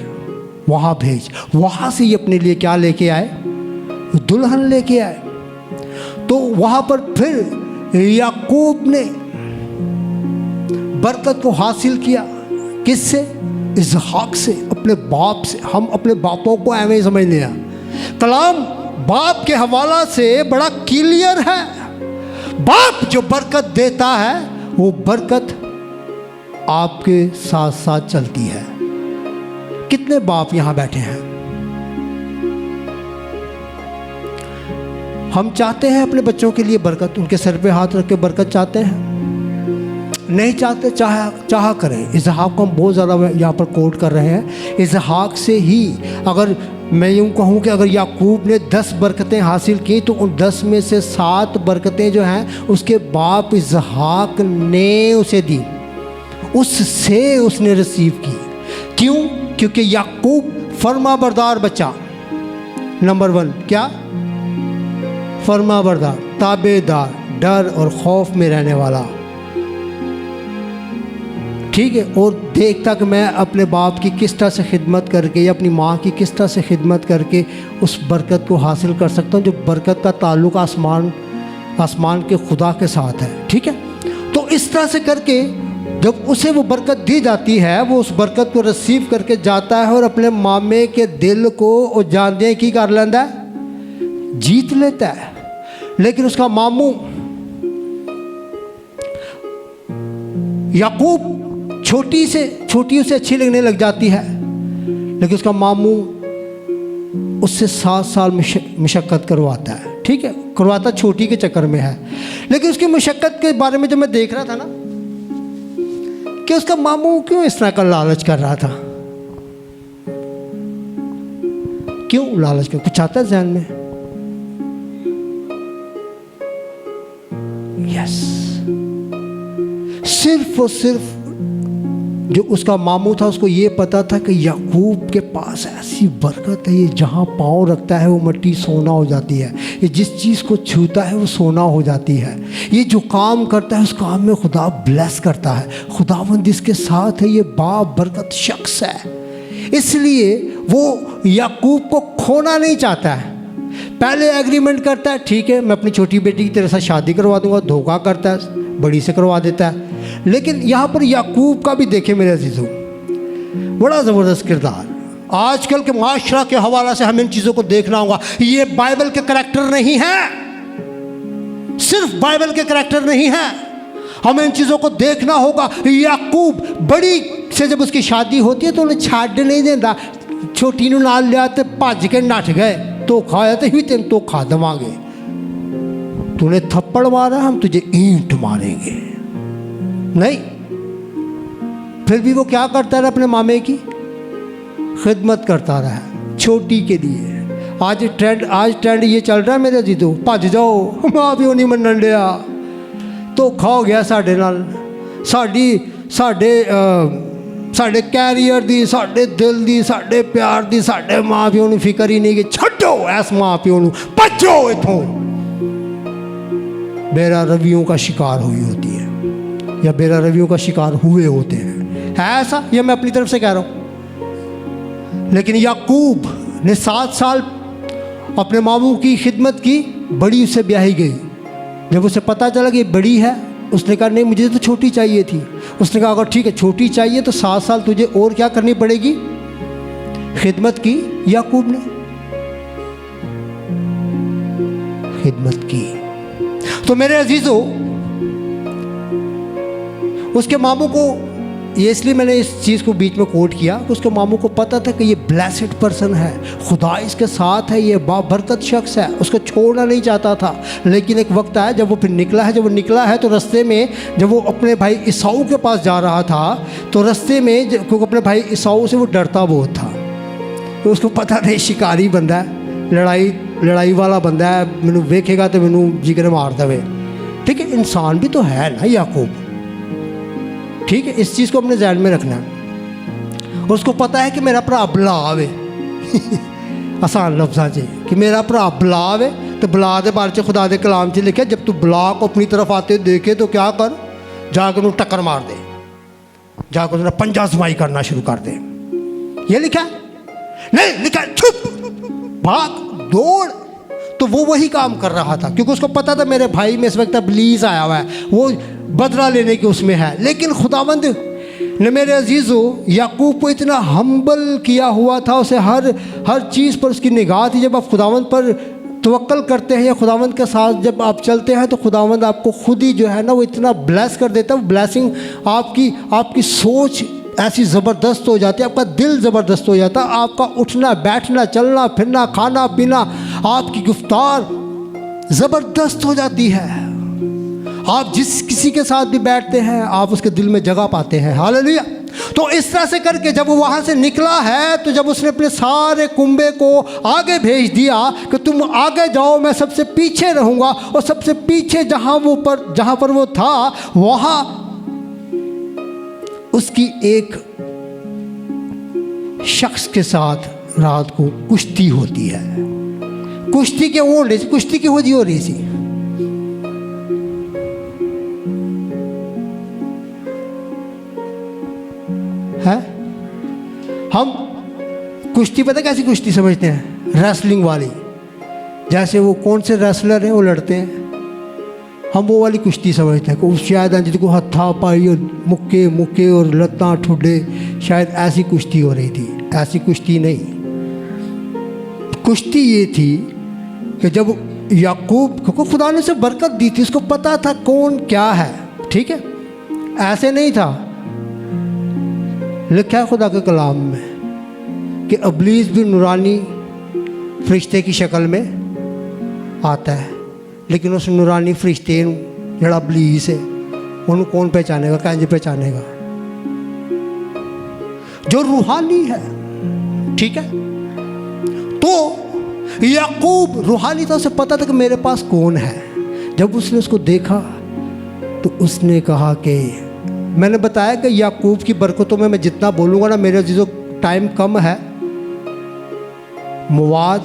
वहाँ भेज। वहाँ से ये अपने लिए क्या लेके आए? दुल्हन लेके आए। तो वहाँ पर फिर याकूब ने बरकत को हासिल किया। किससे? इसहाक से, अपने बाप से। हम अपने बापों को ऐਵੇਂ ही समझते हैं। कलाम बाप के हवाला से बड़ा क्लियर है। बाप जो बरकत देता है वो बरकत आपके साथ साथ चलती है। कितने बाप यहाँ बैठे हैं? हम चाहते हैं अपने बच्चों के लिए बरकत, उनके सर पे हाथ रख के बरकत चाहते हैं? नहीं चाहते, चाहा करें। इसहाक को हम बहुत ज़्यादा यहाँ पर कोट कर रहे हैं। इसहाक से ही अगर मैं यूँ कहूँ कि अगर याकूब ने 10 बरकतें हासिल की तो उन 10 में से 7 बरकतें जो हैं उसके बाप इसहाक ने उसे दी, उससे उसने रिसीव की। क्यों? क्योंकि याकूब फर्माबरदार बच्चा, नंबर 1 क्या? फर्माबरदार, ताबेदार, डर और खौफ में रहने वाला, ठीक है। और देखता कि मैं अपने बाप की किस तरह से खिदमत करके या अपनी माँ की किस तरह से खिदमत करके उस बरकत को हासिल कर सकता हूँ जो बरकत का ताल्लुक़ आसमान के खुदा के साथ है, ठीक है। तो इस तरह से करके जब उसे वो बरकत दी जाती है, वो उस बरकत को रिसीव करके जाता है और अपने मामे के दिल को वो जानते हैं की कर लेता है, जीत लेता है। लेकिन उसका मामू याकूब छोटी उसे अच्छी लगने लग जाती है, लेकिन उसका मामू उससे 7 साल मशक्क़त करवाता है, ठीक है। करवाता छोटी के चक्कर में है, लेकिन उसकी मशक्क़त के बारे में जब मैं देख रहा था ना कि उसका मामू क्यों इस तरह का लालच कर रहा था, क्यों लालच कर, कुछ आता है ज़हन में? यस, सिर्फ और सिर्फ जो उसका मामू था उसको ये पता था कि याकूब के पास ऐसी बरकत है, ये जहाँ पाँव रखता है वो मिट्टी सोना हो जाती है, ये जिस चीज़ को छूता है वो सोना हो जाती है, ये जो काम करता है उस काम में खुदा ब्लेस करता है, खुदावंद इसके साथ है, ये बाप बरकत शख्स है। इसलिए वो याकूब को खोना नहीं चाहता है। पहले एग्रीमेंट करता है, ठीक है मैं अपनी छोटी बेटी की तेरे साथ शादी करवा दूंगा, धोखा करता है, बड़ी से करवा देता है। लेकिन यहाँ पर याकूब का भी देखे मेरे अजीजों बड़ा ज़बरदस्त किरदार। आजकल के माशरा के हवाला से हमें इन चीज़ों को देखना होगा। ये बाइबल के करैक्टर नहीं है, सिर्फ बाइबल के करैक्टर नहीं है, हमें इन चीज़ों को देखना होगा। याकूब बड़ी से जब उसकी शादी होती है तो उन्हें छाड़ नहीं देता, छोटी नूं नाल लिया तो भज के नठ गए, तो खाया तो ही तेन तो खा देवांगे, तूने थप्पड़ मारा हम तुझे ईंट मारेंगे। नहीं, फिर भी वो क्या करता रहा, अपने मामे की खिदमत करता रहा छोटी के लिए। आज ट्रेंड ये चल रहा है मेरे जीतो, भज जाओ, माँ प्यो नहीं मनन दिया, धोखा हो गया साढ़े नाल, साढ़े कैरियर दी, साढ़े दिल दी, साढ़े प्यार दी, साढ़े माँ प्यो नूं फिक्र ही नहीं कि छड्डो इस माँ प्यो नूं, भजो इथों। बेरा रवियों का शिकार हुई होती है या बेरा रवियों का शिकार हुए होते हैं, है ऐसा? ये मैं अपनी तरफ से कह रहा हूँ। लेकिन याकूब ने 7 साल अपने मामू की खिदमत की, बड़ी उससे ब्याही गई। जब उसे पता चला कि बड़ी है, उसने कहा नहीं मुझे तो छोटी चाहिए थी। उसने कहा अगर ठीक है छोटी चाहिए तो 7 साल तुझे और क्या करनी पड़ेगी, खिदमत की। याकूब ने खिदमत की। तो मेरे अजीजों उसके मामू को, ये इसलिए मैंने इस चीज़ को बीच में कोट किया, उसके मामू को पता था कि ये ब्लेसिड पर्सन है, खुदा इसके साथ है, ये बाबरकत शख्स है, उसको छोड़ना नहीं चाहता था। लेकिन एक वक्त आया जब वो फिर निकला है, जब वो निकला है तो रास्ते में जब वो अपने भाई ईसाऊ के पास जा रहा था तो रास्ते में क्योंकि अपने भाई ईसाऊ से वो डरता बहुत था, तो उसको पता था शिकारी बंदा है, लड़ाई वाला बंदा है, मैनू वेखेगा तो मैनू जिगर मार देवे। ठीक है, इंसान भी तो है ना याकूब, ठीक है, इस चीज़ को अपने ज़हन में रखना है। और उसको पता है कि मेरा भरा बलाव है आसान लफ्ज़ा च कि मेरा भरा बलाव है, तो बला के बारे च खुदा के कलाम च लिखा, जब तू बला को अपनी तरफ आते देखे तो क्या कर, जाकर उन्हें टक्कर मार दे, जाकर उन्हें पंजा जमाई करना शुरू कर दे। ये लिखा है? नहीं लिखा है, चुप, भाग दौड़। तो वो वही काम कर रहा था क्योंकि उसको पता था मेरे भाई में इस वक्त इब्लीस आया हुआ है, वो बदला लेने के उसमें है। लेकिन खुदावंद ने मेरे अजीज़ों याकूब को इतना हम्बल किया हुआ था, उसे हर चीज़ पर उसकी निगाह थी। जब आप खुदावंद पर तवक्कल करते हैं या खुदावंद के साथ जब आप चलते हैं तो खुदावंद आपको खुद ही जो है ना वो इतना ब्लेस कर देता है। वो ब्लेसिंग आपकी सोच ऐसी ज़बरदस्त हो जाती है, आपका दिल ज़बरदस्त हो जाता है, आपका उठना बैठना चलना फिरना खाना पीना, आपकी गुफ्तार ज़बरदस्त हो जाती है। आप जिस किसी के साथ भी बैठते हैं आप उसके दिल में जगह पाते हैं। हालेलुया। तो इस तरह से करके जब वो वहाँ से निकला है तो जब उसने अपने सारे कुंबे को आगे भेज दिया कि तुम आगे जाओ, मैं सबसे पीछे रहूँगा, और सबसे पीछे जहाँ पर वो था वहाँ उसकी एक शख्स के साथ रात को कुश्ती होती है। कुश्ती के हो रही थी, कुश्ती की हो रही थी। है हम कुश्ती पता कैसी कुश्ती समझते हैं? रेसलिंग वाली, जैसे वो कौन से रेसलर हैं वो लड़ते हैं, हम वो वाली कुश्ती समझते हैं कि शायद जिनको हत्था पाई और मुक्के और लत्तां ठुड्डे, शायद ऐसी कुश्ती हो रही थी। ऐसी कुश्ती नहीं, कुश्ती ये थी कि जब याकूब, क्योंकि खुदा ने उसे बरकत दी थी, उसको पता था कौन क्या है, ठीक है, ऐसे नहीं था। लिखा है खुदा के कलाम में कि इब्लीस भी नूरानी फरिश्ते की शक्ल में आता है, लेकिन उस नूरानी फरिश्ते जड़ा इब्लीस है उन्होंने कौन पहचानेगा, कैसे पहचानेगा? जो रूहानी है, ठीक है। तो याकूब रूहानी था, उसे पता था कि मेरे पास कौन है। जब उसने उसको देखा तो उसने कहा कि मैंने बताया कि याकूब की बरकतों में मैं जितना बोलूँगा ना मेरे अजीज़ों, टाइम कम है, मवाद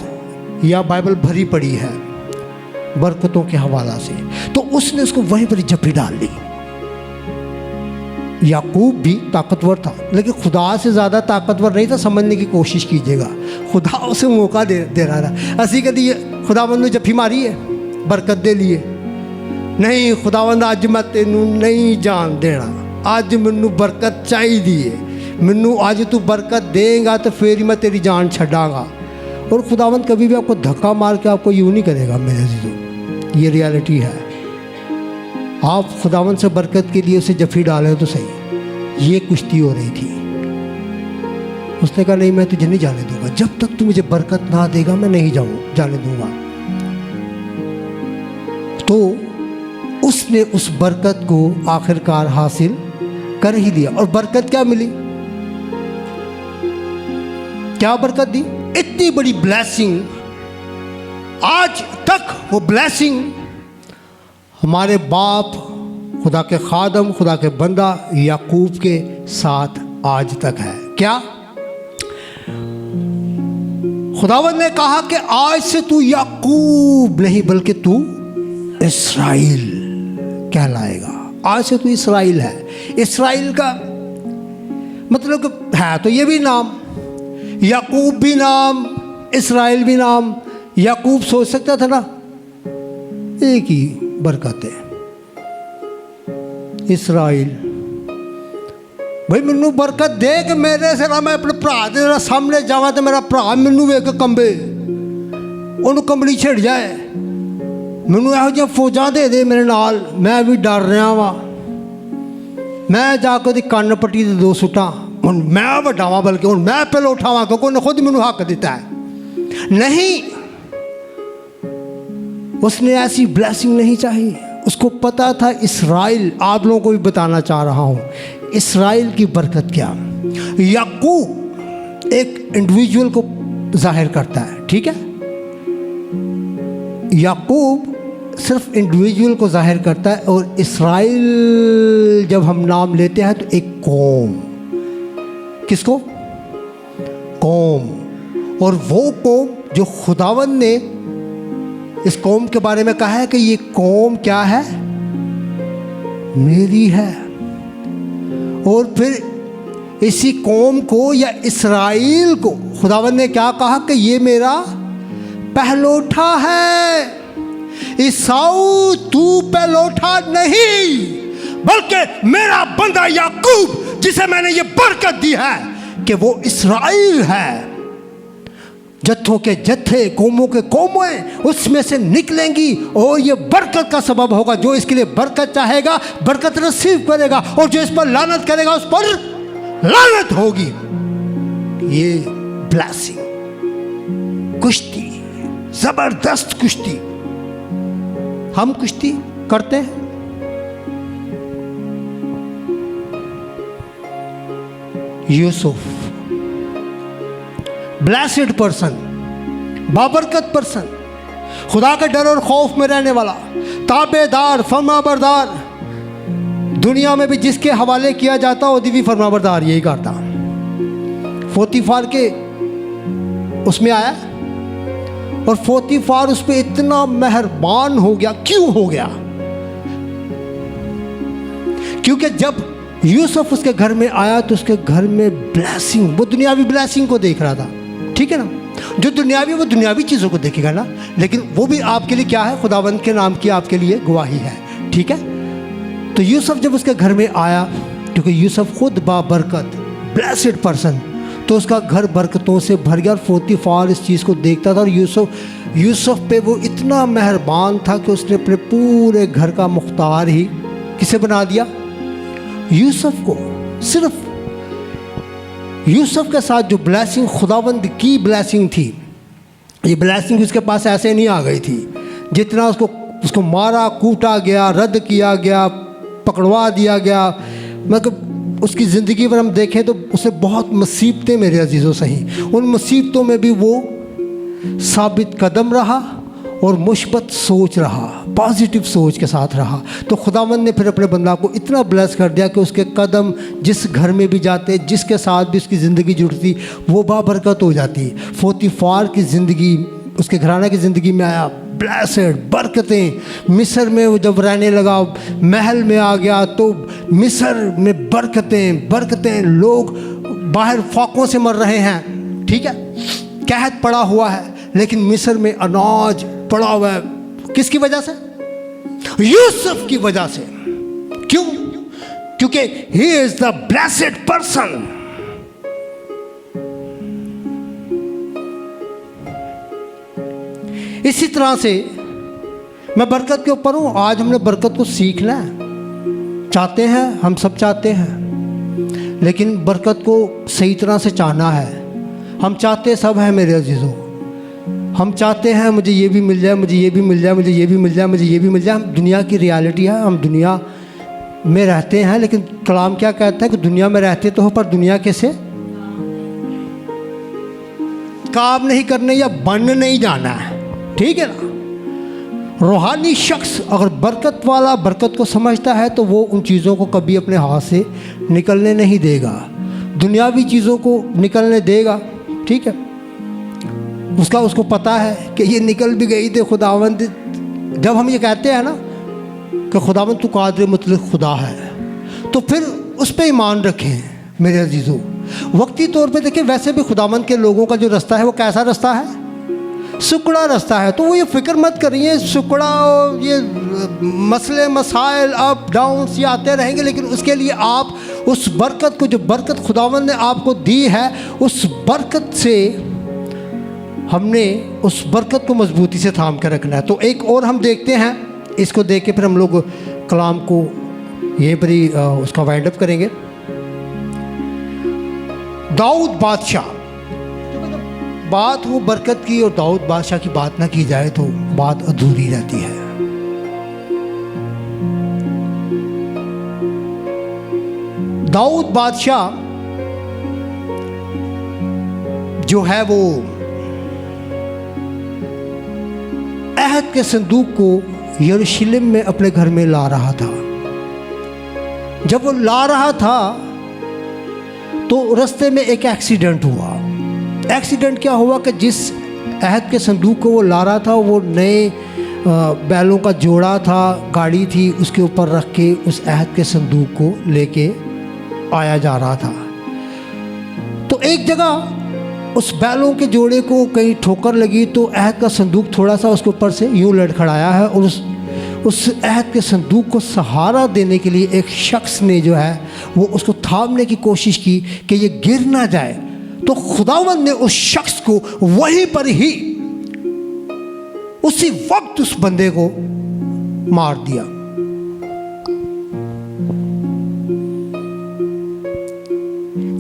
या बाइबल भरी पड़ी है बरकतों के हवाला से। तो उसने उसको वहीं पर जप्पी डाल ली। याकूब भी ताकतवर था लेकिन खुदा से ज़्यादा ताकतवर नहीं था, समझने की कोशिश कीजिएगा। खुदा उसे मौका दे रहा था। असी कभी खुदावंद ने जफ्फी मारी है बरकत दे लिए? नहीं, खुदावंद अज मैं तेनू नहीं जान देना, अज मैनू बरकत चाहिए, मैनू अज तू बरकत देगा तो फिर ही मैं तेरी जान छड़ांगा। और खुदावंद कभी भी आपको धक्का मार के आपको यूँ नहीं करेगा मेरे अज़ीज़ों, ये रियलिटी है। आप खुदावंद से बरकत के लिए उसे जफ्फी डालें तो सही। ये कुश्ती हो रही थी। उसने कहा नहीं, मैं तुझे नहीं जाने दूंगा, जब तक तू मुझे बरकत ना देगा मैं नहीं जाने दूंगा। तो उसने उस बरकत को आखिरकार हासिल कर ही लिया। और बरकत क्या मिली? क्या बरकत दी? इतनी बड़ी ब्लेसिंग, आज तक वो ब्लेसिंग हमारे बाप खुदा के खादम, खुदा के बंदा याकूब के साथ आज तक है। क्या? खुदावंद ने कहा कि आज से तू याकूब नहीं बल्कि तू इस्राएल कहलाएगा। आज से तू इस्राएल है। इस्राएल का मतलब है तो ये भी नाम, याकूब भी नाम, इस्राएल भी नाम। याकूब सोच सकता था ना एक ही बरकत है, इस्राएल। भाई मैनू बरकत दे कि मेरे से ना मैं अपने भरा के सामने जावा तो मेरा भरा मैनू वेख कंबे, उन्होंने कंबनी छिड़ जाए। मैनू यहो जी फौजा दे मेरे नाल, मैं भी डर रहा वा। मैं जाकर दी कन्न पट्टी दे 2 सुटा हूँ मैं वड्डावा, बल्कि हूँ मैं पहले उठावा क्योंकि उन्हें खुद मैनू हक दिता है। नहीं, उसने ऐसी ब्लेसिंग नहीं चाहिए। उसको पता था इस्राएल, आप लोगों को भी बताना चाह रहा हूँ इस्राएल की बरकत क्या। याकूब एक इंडिविजुअल को जाहिर करता है, ठीक है। याकूब सिर्फ इंडिविजुअल को जाहिर करता है, और इस्राएल जब हम नाम लेते हैं तो एक कौम, किसको? कौम। और वो कौम जो खुदावंद ने इस कौम के बारे में कहा है कि ये कौम क्या है? मेरी है। और फिर इसी कौम को या इस्राएल को खुदावंद ने क्या कहा कि ये मेरा पहलौठा है। ईसाऊ तू पहलौठा नहीं, बल्कि मेरा बंदा याकूब जिसे मैंने ये बरकत दी है कि वो इस्राएल है। जत्थों के जत्थे, कौमों के कौमें उसमें से निकलेंगी और ये बरकत का सबब होगा। जो इसके लिए बरकत चाहेगा बरकत रिसीव करेगा, और जो इस पर लानत करेगा उस पर लानत होगी। ये ब्लेसिंग, कुश्ती, जबरदस्त कुश्ती। हम कुश्ती करते हैं। यूसुफ ब्लेसिड पर्सन, बाबरकत पर्सन, खुदा के डर और खौफ में रहने वाला, ताबेदार, फरमाबरदार। दुनिया में भी जिसके हवाले किया जाता वो भी फरमाबरदार यही करता। पोतीफार के उसमें आया और पोतीफार उस पर इतना मेहरबान हो गया। क्यों हो गया? क्योंकि जब यूसुफ उसके घर में आया तो उसके घर में ब्लेसिंग, वो दुनियावी ब्लेसिंग को देख रहा था, ठीक है ना। जो दुनियावी वो दुनियावी चीज़ों को देखेगा ना, लेकिन वो भी आपके लिए क्या है? खुदावंद के नाम की आपके लिए गवाही है, ठीक है। तो यूसुफ जब उसके घर में आया, क्योंकि यूसुफ खुद बाबरकत ब्लेसिड पर्सन, तो उसका घर बरकतों से भर गया। और पोतीफार इस चीज़ को देखता था, और यूसुफ पे वो इतना मेहरबान था कि उसने अपने पूरे घर का मुख्तार ही किसे बना दिया? यूसुफ को। सिर्फ यूसुफ के साथ जो ब्लेसिंग खुदावंद की ब्लेसिंग थी, ये ब्लेसिंग उसके पास ऐसे नहीं आ गई थी। जितना उसको मारा कूटा गया, रद्द किया गया, पकड़वा दिया गया, मतलब उसकी ज़िंदगी पर हम देखें तो उसे बहुत मुसीबतें, मेरे अजीज़ों सही, उन मुसीबतों में भी वो साबित कदम रहा और मुस्बत सोच रहा, पॉजिटिव सोच के साथ रहा। तो खुदावंद ने फिर अपने बंदा को इतना ब्लेस कर दिया कि उसके कदम जिस घर में भी जाते, जिसके साथ भी उसकी ज़िंदगी जुड़ती, वो बाबरकत हो जाती। पोतीफार की ज़िंदगी, उसके घराने की ज़िंदगी में आया ब्लेसेड, बरकतें। मिस्र में वो जब रहने लगा, महल में आ गया, तो मिस्र में बरकतें। लोग बाहर फाकों से मर रहे हैं, ठीक है, कहत पड़ा हुआ है, लेकिन मिस्र में अनाज पड़ा हुआ है। किसकी वजह से? यूसुफ की वजह से। क्यों? क्योंकि he is the blessed person. इसी तरह से मैं बरकत के ऊपर हूं। आज हमने बरकत को सीखना है, चाहते हैं, हम सब चाहते हैं, लेकिन बरकत को सही तरह से चाहना है। हम चाहते सब हैं मेरे अजीज़ों, हम चाहते हैं मुझे ये भी मिल जाए, मुझे ये भी मिल जाए, मुझे ये भी मिल जाए, मुझे ये भी मिल जाए। हम दुनिया की रियलिटी है, हम दुनिया में रहते हैं, लेकिन कलाम क्या कहता है कि दुनिया में रहते तो हो, पर दुनिया कैसे काम नहीं करने या बन नहीं जाना है, ठीक है ना। रूहानी शख्स अगर बरकत वाला बरकत को समझता है तो वो उन चीज़ों को कभी अपने हाथ से निकलने नहीं देगा, दुनियावी चीज़ों को निकलने देगा, ठीक है। उसको पता है कि ये निकल भी गई थी खुदावंद। जब हम ये कहते हैं ना कि खुदावंद तू कादिर मुतलक खुदा है, तो फिर उस पर ईमान रखें मेरे अजीज़ों। वक्ती तौर पे देखें, वैसे भी खुदावंद के लोगों का जो रास्ता है वो कैसा रास्ता है? सुकड़ा रास्ता है। तो वो ये फिक्र मत करिए, सुकड़ा ये मसले मसाइल अप डाउन्स ये आते रहेंगे, लेकिन उसके लिए आप उस बरकत को, जो बरकत खुदावंद ने आपको दी है, उस बरकत से हमने उस बरकत को मजबूती से थाम कर रखना है। तो एक और हम देखते हैं, इसको देख के फिर हम लोग कलाम को यहीं पर ही उसका वाइंड अप करेंगे। दाऊद बादशाह, बात हो बरकत की और दाऊद बादशाह की बात ना की जाए तो बात अधूरी रहती है। दाऊद बादशाह जो है वो अहद के संदूक को यरूशलेम में अपने घर में ला रहा था। जब वो ला रहा था तो रास्ते में एक एक्सीडेंट हुआ। एक्सीडेंट क्या हुआ कि जिस अहद के संदूक को वो ला रहा था वो नए बैलों का जोड़ा था, गाड़ी थी, उसके ऊपर रख के उस अहद के संदूक को लेके आया जा रहा था। तो एक जगह उस बैलों के जोड़े को कहीं ठोकर लगी तो अहद का संदूक थोड़ा सा उसके ऊपर से यूं लड़खड़ाया है और उस अहद के संदूक को सहारा देने के लिए एक शख्स ने जो है वो उसको थामने की कोशिश की कि ये गिर ना जाए। तो खुदावंद ने उस शख्स को वहीं पर ही उसी वक्त उस बंदे को मार दिया।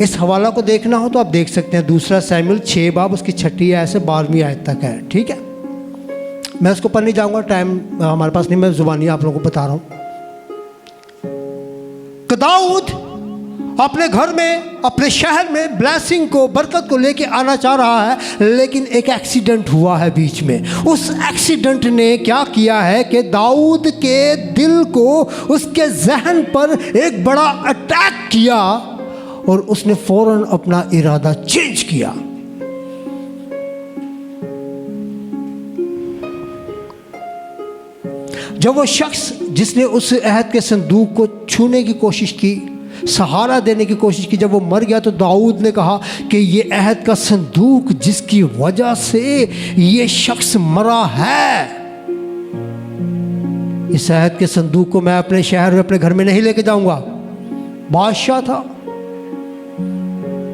इस हवाला को देखना हो तो आप देख सकते हैं, 2 शमूएल 6 बाब उसकी 6 आयत से 12वीं आयत तक है। ठीक है, मैं उसको पढ़ नहीं जाऊंगा, टाइम हमारे पास नहीं, मैं जुबानी आप लोगों को बता रहा हूं। दाऊद अपने घर में, अपने शहर में ब्लेसिंग को, बरकत को लेके आना चाह रहा है, लेकिन एक एक्सीडेंट हुआ है बीच में। उस एक्सीडेंट ने क्या किया है कि दाऊद के दिल को, उसके जहन पर एक बड़ा अटैक किया और उसने फौरन अपना इरादा चेंज किया। जब वो शख्स जिसने उस अहद के संदूक को छूने की कोशिश की, सहारा देने की कोशिश की, जब वो मर गया तो दाऊद ने कहा कि ये अहद का संदूक जिसकी वजह से ये शख्स मरा है, इस अहद के संदूक को मैं अपने शहर में, अपने घर में नहीं लेके जाऊंगा। बादशाह था,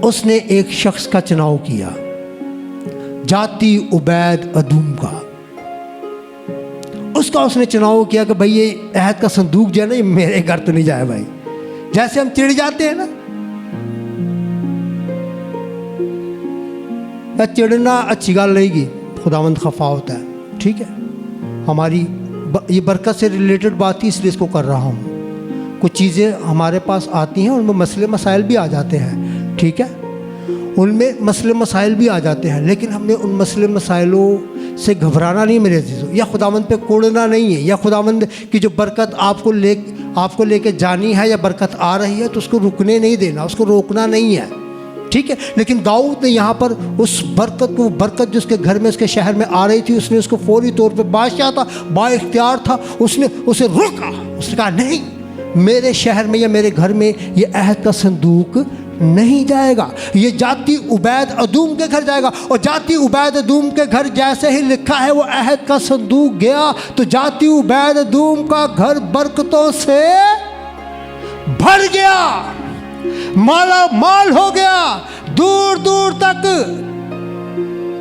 उसने एक शख्स का चुनाव किया, जाती उबैद अदूम का। उसका उसने चुनाव किया कि भाई ये अहद का संदूक जो है ना, ये मेरे घर तो नहीं जाए भाई। जैसे हम चिढ़ जाते हैं ना, चिढ़ना अच्छी गल रहेगी, खुदावंद खफा होता है। ठीक है, हमारी ये बरकत से रिलेटेड बात ही इसलिए इसको कर रहा हूँ। कुछ चीज़ें हमारे पास आती हैं, उनमें मसले मसाइल भी आ जाते हैं। ठीक है, उनमें मसले मसाइल भी आ जाते हैं, लेकिन हमने उन मसले मसाइलों से घबराना नहीं मेरे अजीज़ों, या खुदावंद पे कोड़ना नहीं है, या खुदावंद की जो बरकत आपको लेके जानी है या बरकत आ रही है तो उसको रुकने नहीं देना, उसको रोकना नहीं है। ठीक है, लेकिन दाऊद ने यहाँ पर उस बरकत को, बरकत जो उसके घर में, उसके शहर में आ रही थी, उसने उसको फौरी तौर पे, बादशाह था, बाइख्तियार था, उसने उसे रोका। उसने कहा नहीं, मेरे शहर में या मेरे घर में ये अहद का संदूक नहीं जाएगा, ये जाती उबैद अदूम के घर जाएगा। और जाती उबैद अदूम के घर जैसे ही लिखा है वो अहद का संदूक गया तो जाती उबैद अदूम का घर बरकतों से भर गया, माला माल हो गया। दूर दूर तक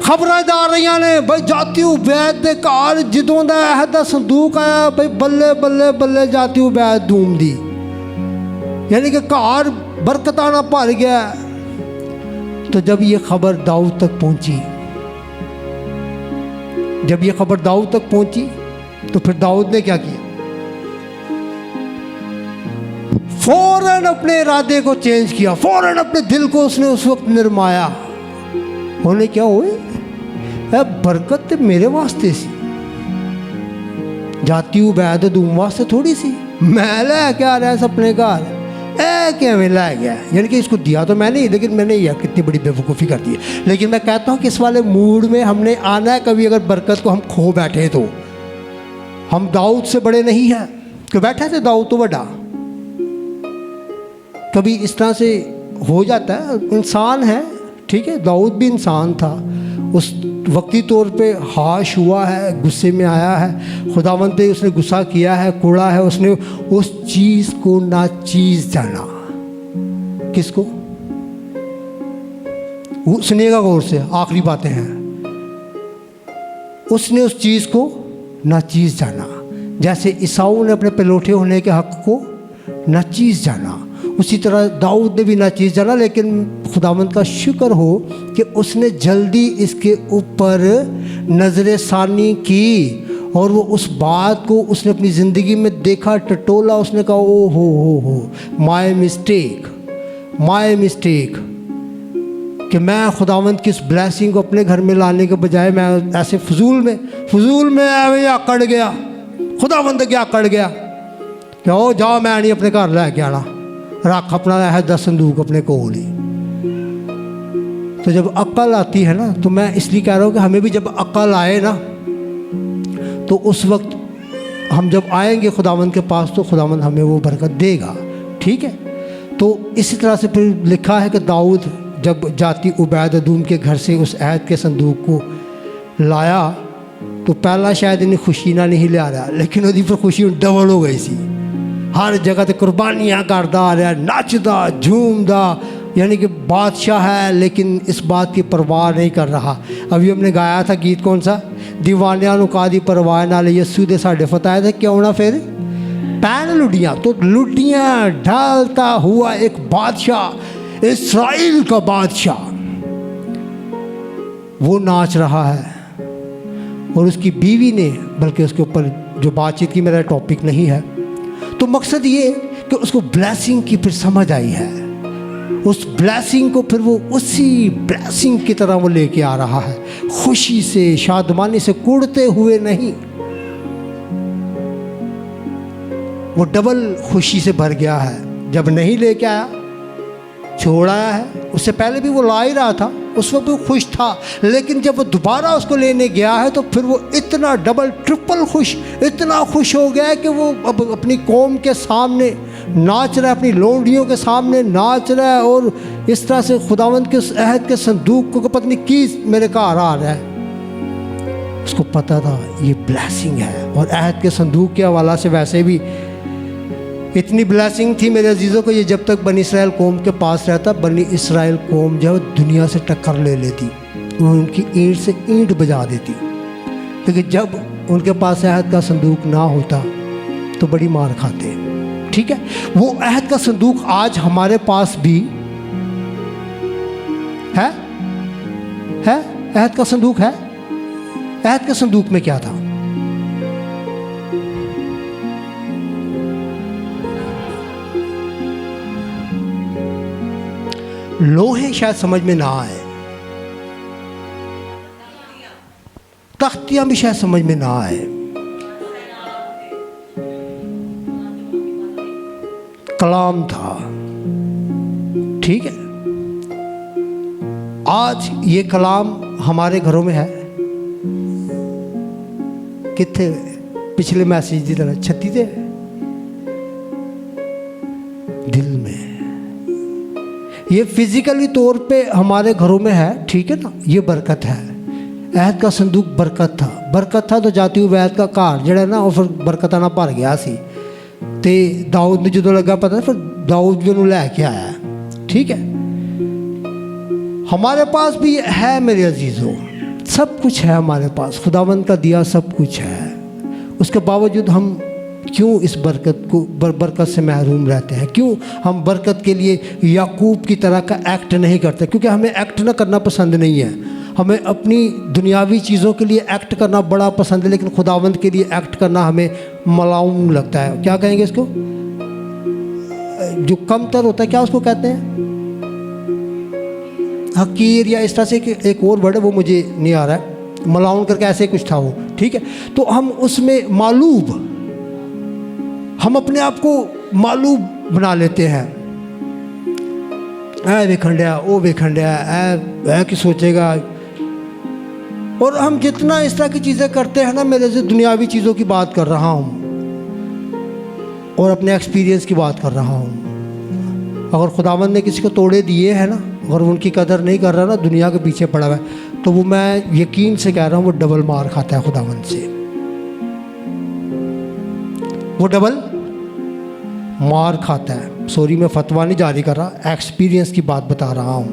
खबरां जा रही ने, भाई जाती उबैद के घर जदों दा अहद दा संदूक आया, भाई बल्ले बल्ले बल्ले जाती उबैद अदूम दी, यानी कि घर बरकताना भर गया। तो जब ये खबर दाऊद तक पहुंची, तो फिर दाऊद ने क्या किया, फौरन अपने इरादे को चेंज किया, फौरन अपने दिल को उसने उस वक्त निरमाया। उन्हें क्या हुए, बरकत तो मेरे वास्ते सी, जाती उबैद अदूम वास्ते थोड़ी सी। मैं लैके आ रहा है अपने घर, क्या मैं ला गया, यानी कि इसको दिया तो मैंने, लेकिन मैंने यार कितनी बड़ी बेवकूफ़ी कर दी है। लेकिन मैं कहता हूँ कि इस वाले मूड में हमने आना है। कभी अगर बरकत को हम खो बैठे तो हम दाऊद से बड़े नहीं हैं कि बैठे थे दाऊद तो बड़ा, कभी इस तरह से हो जाता है, इंसान है। ठीक है, दाऊद भी इंसान था, उस वक्ती तौर पे हाश हुआ है, गुस्से में आया है, खुदावंद पे उसने गुस्सा किया है, कोड़ा है, उसने उस चीज़ को ना चीज़ जाना। किसको? सुनिएगा गौर से, आखिरी बातें हैं। उसने उस चीज़ को ना चीज़ जाना, जैसे ईसाऊ ने अपने पलौठे होने के हक को नाचीज़ जाना। उसी तरह दाऊद ने भी नाचीज़ जाना, लेकिन खुदावंद का शुक्र हो कि उसने जल्दी इसके ऊपर नज़र सानी की और वो उस बात को उसने अपनी ज़िंदगी में देखा, टटोला। उसने कहा ओ हो माय मिस्टेक कि मैं खुदावंद की इस ब्लेसिंग को अपने घर में लाने के बजाय मैं ऐसे फजूल में आकड़ गया। खुदावंद क्या आकड़ गया कि ओ जाओ मैं नहीं अपने घर लैके आना, रख अपना है संदूक अपने कोल ही। तो जब अक्ल आती है ना, तो मैं इसलिए कह रहा हूँ कि हमें भी जब अक्ल आए ना, तो उस वक्त हम जब आएंगे खुदावंद के पास तो खुदावंद हमें वो बरकत देगा। ठीक है। तो इसी तरह से फिर लिखा है कि दाऊद जब जाती उबैद अदूम के घर से उस अहद के संदूक को लाया तो पहला शायद इन्हें खुशी ना नहीं ले आ रहा, लेकिन उसकी फिर खुशी डबल हो गई सी। हर जगह ते कुर्बानियाँ करता आ रहा, नचदा झूमदा, यानी कि बादशाह है लेकिन इस बात की परवाह नहीं कर रहा। अभी हमने गाया था गीत कौन सा, दीवानिया नु कादी परवाह नाल यस्सू दे साढ़े फताए थे, क्यों ना फिर पैन लुडियाँ। तो लुडियाँ ढालता हुआ एक बादशाह, इस्राइल का बादशाह, वो नाच रहा है। और उसकी बीवी ने, बल्कि उसके ऊपर जो बातचीत की मेरा टॉपिक नहीं है, तो मकसद ये कि उसको ब्लेसिंग की फिर समझ आई है। उस ब्लेसिंग को फिर वो उसी ब्लेसिंग की तरह वो लेके आ रहा है, खुशी से, शादमानी से, कुड़ते हुए नहीं। वो डबल खुशी से भर गया है। जब नहीं लेके आया, छोड़ आया है, उससे पहले भी वो ला ही रहा था, उस वक्त वो खुश था, लेकिन जब वो दोबारा उसको लेने गया है तो फिर वो इतना डबल ट्रिपल खुश, इतना खुश हो गया है कि वो अब अपनी कौम के सामने नाच रहा है, अपनी लोंडियों के सामने नाच रहा है। और इस तरह से खुदावंद के उस अहद के संदूक को पता नहीं की मेरे घर आ रहा है। उसको पता था ये ब्लेसिंग है। और अहद के संदूक के हवाला से वैसे भी इतनी ब्लेसिंग थी मेरे अजीज़ों को, ये जब तक बनी इसराइल कौम के पास रहता, बनी इसराइल कौम जो दुनिया से टक्कर ले लेती, उनकी ईंट से ईंट बजा देती। लेकिन जब उनके पास अहद का संदूक ना होता तो बड़ी मार खाते। ठीक है। वो अहद का संदूक आज हमारे पास भी है अहद का संदूक है। अहद के संदूक में क्या था? लोहे शायद समझ में ना आए, तख्तियां भी शायद समझ में ना आए, कलाम था। ठीक है। आज ये कलाम हमारे घरों में है। कितने पिछले मैसेज की तरह छत्ती थे दिल में। ये फिजिकली तौर पे हमारे घरों में है। ठीक है ना, ये बरकत है। अहद का संदूक बरकत था तो जाती हुई अहद का घर जड़ा ना, और फिर बरकत ना भर गया सी। ते दाऊद ने जो लगा पता, फिर दाऊद भी उन्होंने लैके आया। ठीक है। हमारे पास भी है मेरे अजीज़ों, सब कुछ है हमारे पास, खुदावंद का दिया सब कुछ है। उसके बावजूद हम क्यों इस बरकत से महरूम रहते हैं? क्यों हम बरकत के लिए याकूब की तरह का एक्ट नहीं करते? क्योंकि हमें एक्ट ना करना पसंद नहीं है। हमें अपनी दुनियावी चीज़ों के लिए एक्ट करना बड़ा पसंद है, लेकिन खुदावंद के लिए एक्ट करना हमें मलाउम लगता है। क्या कहेंगे इसको? जो कमतर होता है, क्या उसको कहते हैं? हकीर, या इस तरह से एक और वर्ड है, वो मुझे नहीं आ रहा है, मलाउन करके ऐसे कुछ था वो। ठीक है। तो हम उसमें मालूब, हम अपने आप को मालूम बना लेते हैं। ऐ वेखंडिया, ओ वेखंडिया, ऐ कि सोचेगा। और हम जितना इस तरह की चीज़ें करते हैं ना, मेरे से दुनियावी चीज़ों की बात कर रहा हूँ और अपने एक्सपीरियंस की बात कर रहा हूँ। अगर खुदावंद ने किसी को तोड़े दिए हैं ना, अगर उनकी कदर नहीं कर रहा ना, दुनिया के पीछे पड़ा हुआ है, तो वो मैं यकीन से कह रहा हूँ वो डबल मार खाता है खुदावंद से। वो डबल मार खाता है। सॉरी, मैं फतवा नहीं जारी कर रहा, एक्सपीरियंस की बात बता रहा हूँ।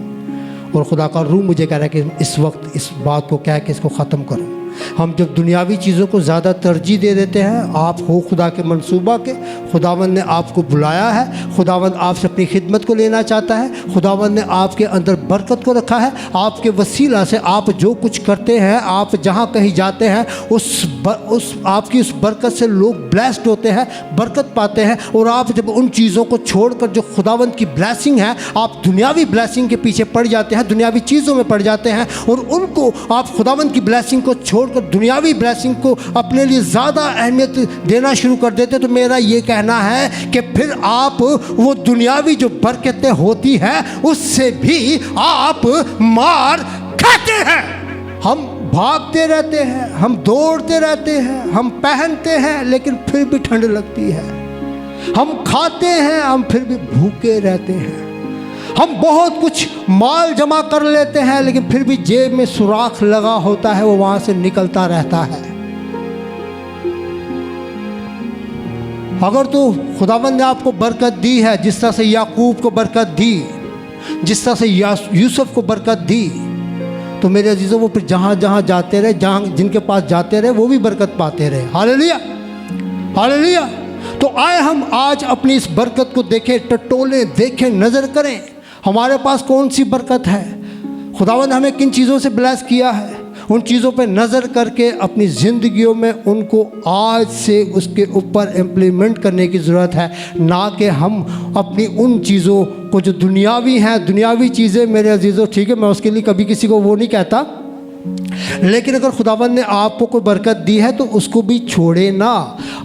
और खुदा का रूह मुझे कह रहा है कि इस वक्त इस बात को कह के इसको ख़त्म करो। हम जब दुनियावी चीज़ों को ज़्यादा तरजीह दे देते हैं, आप हो खुदा के मंसूबा के, खुदावंद ने आपको बुलाया है, खुदावंद आपसे अपनी खिदमत को लेना चाहता है, खुदावंद ने आपके अंदर बरकत को रखा है। आपके वसीला से आप जो कुछ करते हैं, आप जहाँ कहीं जाते हैं, उस आपकी उस बरकत से लोग ब्लेस्ड होते हैं, बरकत पाते हैं। और आप जब उन चीज़ों को छोड़कर जो खुदावंद की ब्लेसिंग है, आप दुनियावी ब्लेसिंग के पीछे पड़ जाते हैं, दुनियावी चीज़ों में पड़ जाते हैं, और उनको आप खुदावंद की ब्लेसिंग को छोड़कर दुनियावी ब्लेसिंग को अपने लिए ज़्यादा अहमियत देना शुरू कर देते। तो मेरा ये कहना है कि फिर आप वो दुनियावी जो बरकतें होती हैं उससे भी आप मार खाते हैं। हम भागते रहते हैं, हम दौड़ते रहते हैं, हम पहनते हैं लेकिन फिर भी ठंड लगती है, हम खाते हैं हम फिर भी भूखे रहते हैं, हम बहुत कुछ माल जमा कर लेते हैं लेकिन फिर भी जेब में सुराख लगा होता है, वो वहां से निकलता रहता है। अगर तो खुदावंद ने आपको बरकत दी है, जिस तरह से याकूब को बरकत दी, जिस तरह से यूसुफ को बरकत दी, तो मेरे अजीजों वो फिर जहाँ जहाँ जाते रहे, जहाँ जिनके पास जाते रहे वो भी बरकत पाते रहे। Hallelujah, hallelujah. तो आए हम आज अपनी इस बरकत को देखें, टटोलें, देखें, नज़र करें हमारे पास कौन सी बरकत है, खुदावंद ने हमें किन चीज़ों से ब्लेस किया है। उन चीज़ों पे नज़र करके अपनी ज़िंदगियों में उनको आज से उसके ऊपर इम्प्लीमेंट करने की ज़रूरत है, ना कि हम अपनी उन चीज़ों को जो दुनियावी हैं, दुनियावी चीज़ें मेरे अजीज़ों, ठीक है मैं उसके लिए कभी किसी को वो नहीं कहता, लेकिन अगर खुदावंद ने आपको कोई बरकत दी है तो उसको भी छोड़े ना,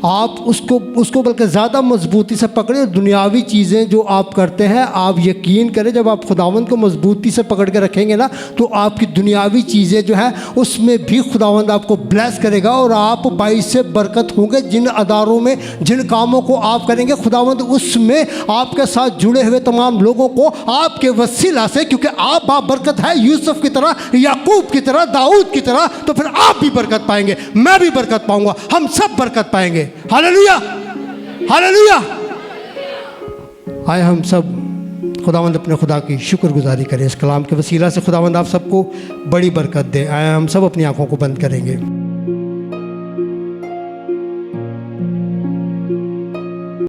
आप उसको बल्कि ज़्यादा मजबूती से पकड़े। दुनियावी चीज़ें जो आप करते हैं, आप यकीन करें जब आप खुदावंद को मजबूती से पकड़ के रखेंगे ना, तो आपकी दुनियावी चीज़ें जो है उसमें भी खुदावंद आपको ब्लेस करेगा और आप बाइस से बरकत होंगे। जिन अदारों में जिन कामों को आप करेंगे, खुदावंद उसमें आपके साथ जुड़े हुए तमाम लोगों को आपके वसीला से, क्योंकि आप बाबरकत है यूसुफ की तरह, याकूब की तरह, दाऊद की तरह, तो फिर आप भी बरकत पाएंगे, मैं भी बरकत पाऊंगा, हम सब बरकत पाएंगे। Hallelujah, hallelujah. आए हम सब खुदावंद अपने खुदा की शुक्रगुजारी करें, इस कलाम के वसीला से खुदावंद आप सबको बड़ी बरकत दे। आए हम सब अपनी आंखों को बंद करेंगे।